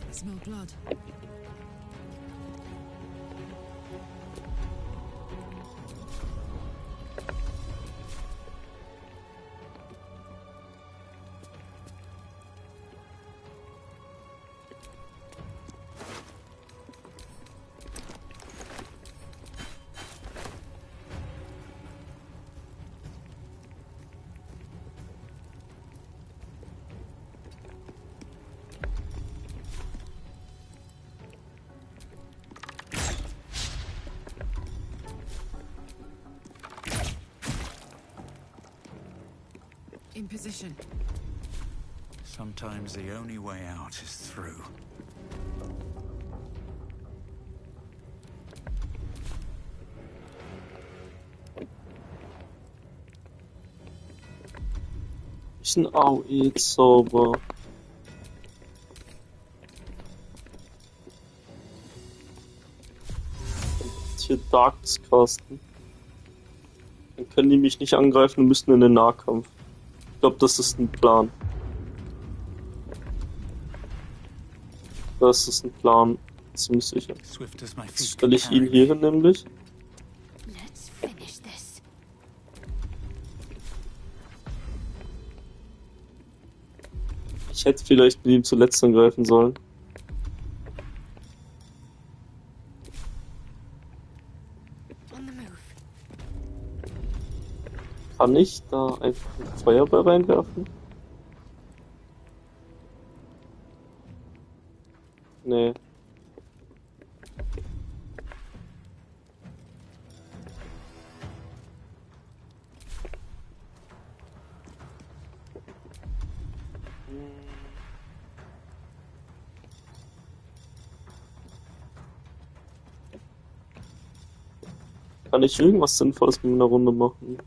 I smell blood. In position. Sometimes the only way out is through. ich einen AOE-Zauber? Hier Darks casten. Dann können die mich nicht angreifen und müssen in den Nahkampf. Ich glaube, das ist ein Plan. Das ist ein Plan. Ziemlich sicher. Jetzt stelle ich ihn hier hin, nämlich. Let's finish this. Ich hätte vielleicht mit ihm zuletzt angreifen sollen. Kann ich da einfach einen Feuerball reinwerfen? Nee. Kann ich irgendwas Sinnvolles mit einer Runde machen?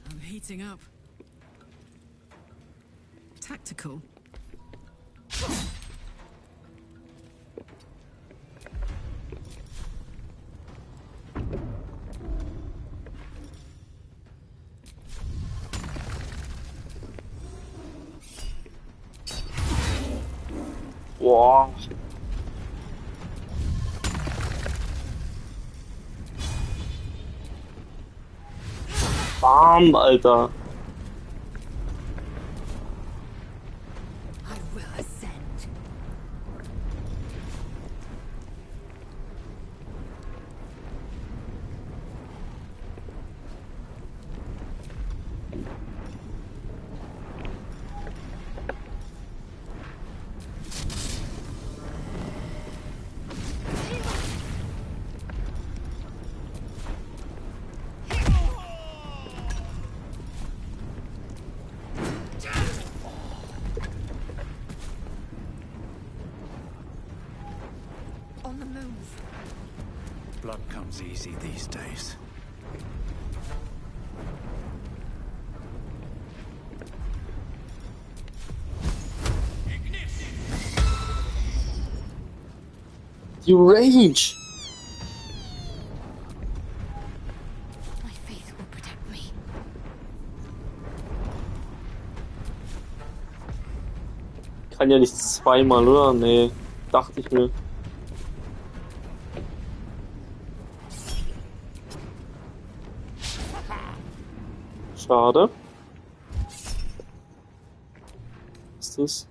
I'm heating up. Tactical. Boah. Bam, Alter. I will ascend. On the move. Blood comes easy these days. Die Range. My faith will protect me. Kann ja nicht zweimal, oder? Nee, dachte ich mir. Schade. Was ist das?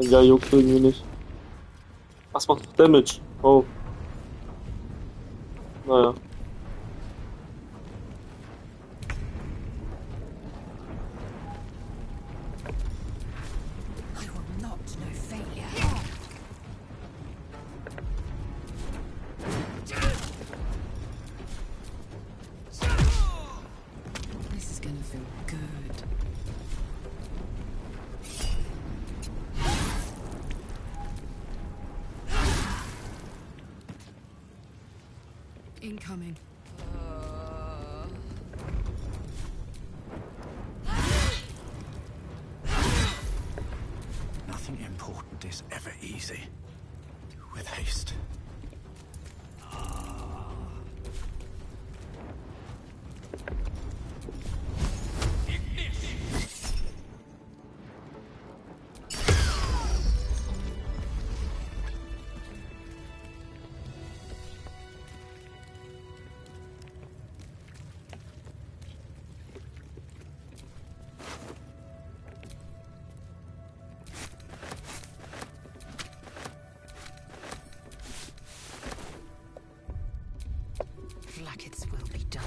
Ja, juckt irgendwie nicht. Was macht doch Damage? Oh. Naja. I will not know faith. Incoming. Nothing important is ever easy. With haste. Blackets will be done.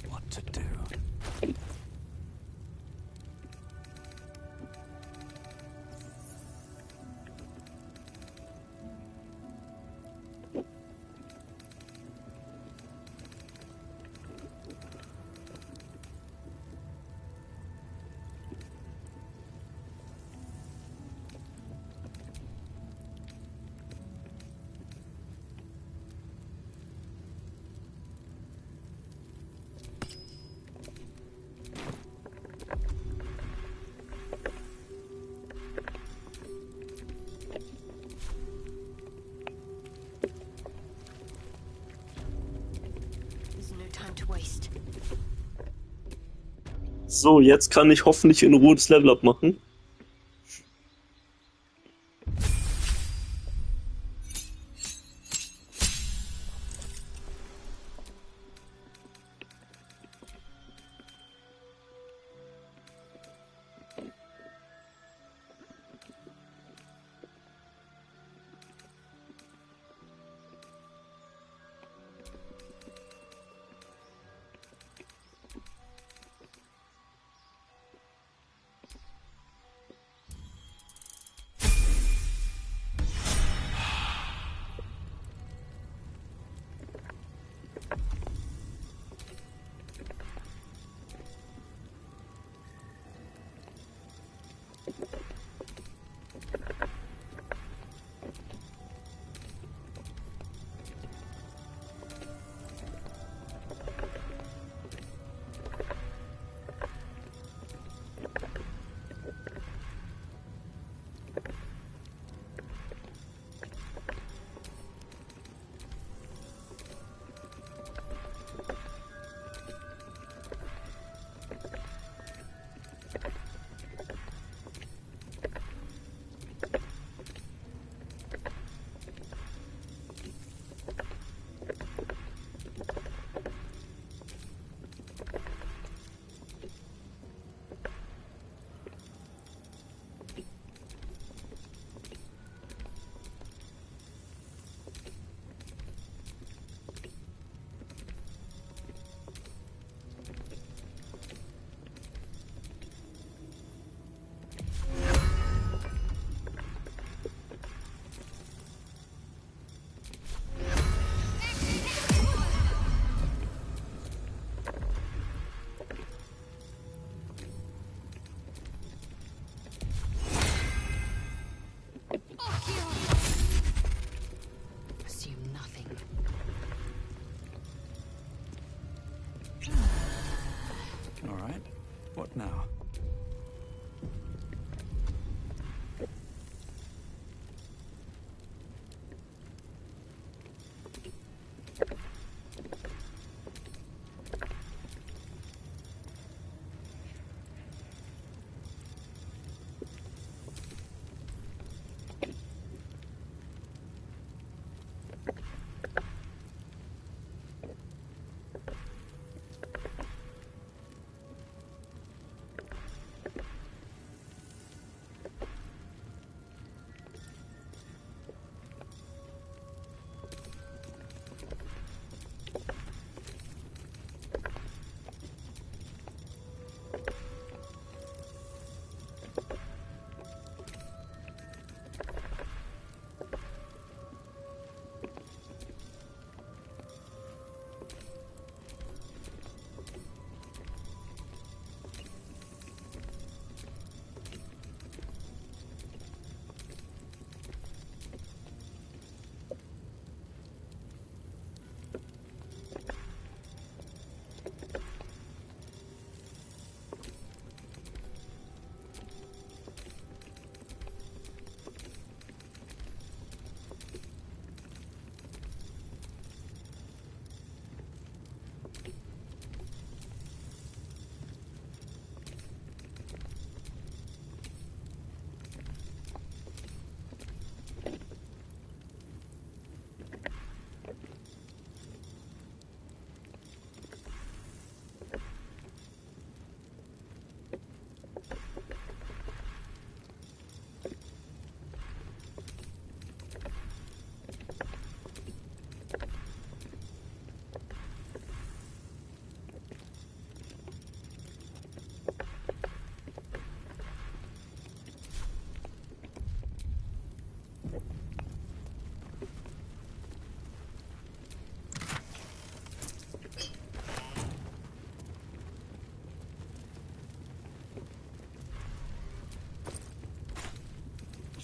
What to do? There's no time to waste. So, jetzt kann ich hoffentlich in Ruhe das Level-Up machen. What now?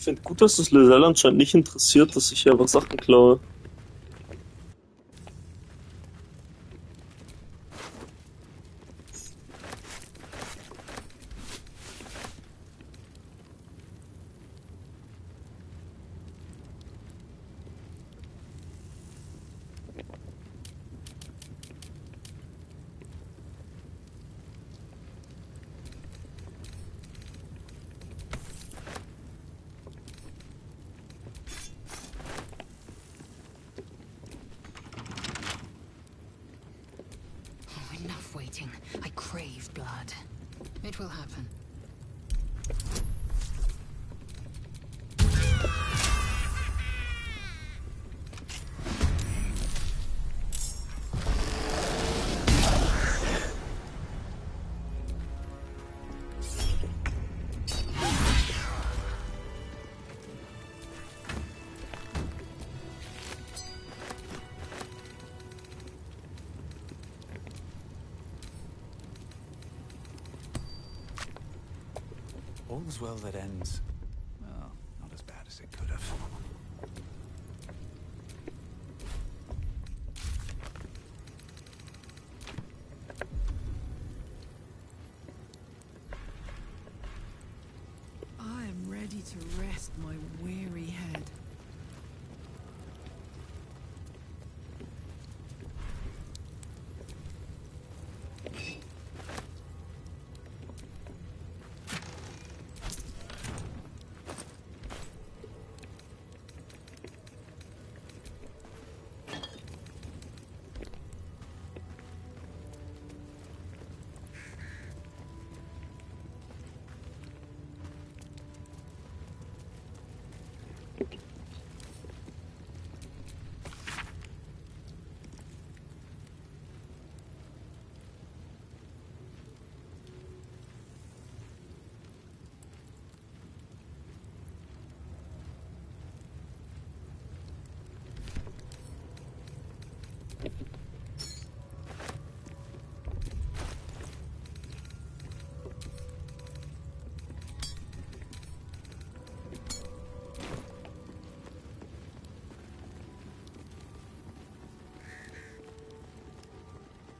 Ich finde gut, dass es Lizelle anscheinend nicht interessiert, dass ich hier einfach Sachen klaue. Enough waiting. I crave blood. It will happen. All's well that ends. Well, not as bad as it could have. I am ready to rest my weary head.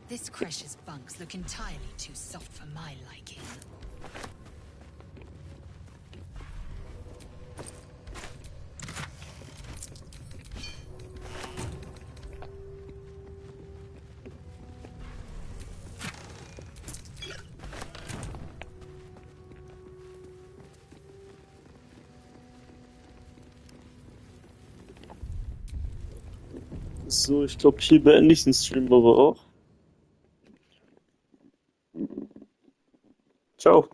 This Cresh's bunks look entirely too soft for my liking. So, ich glaube, hier beende ich den Stream aber auch. Ciao.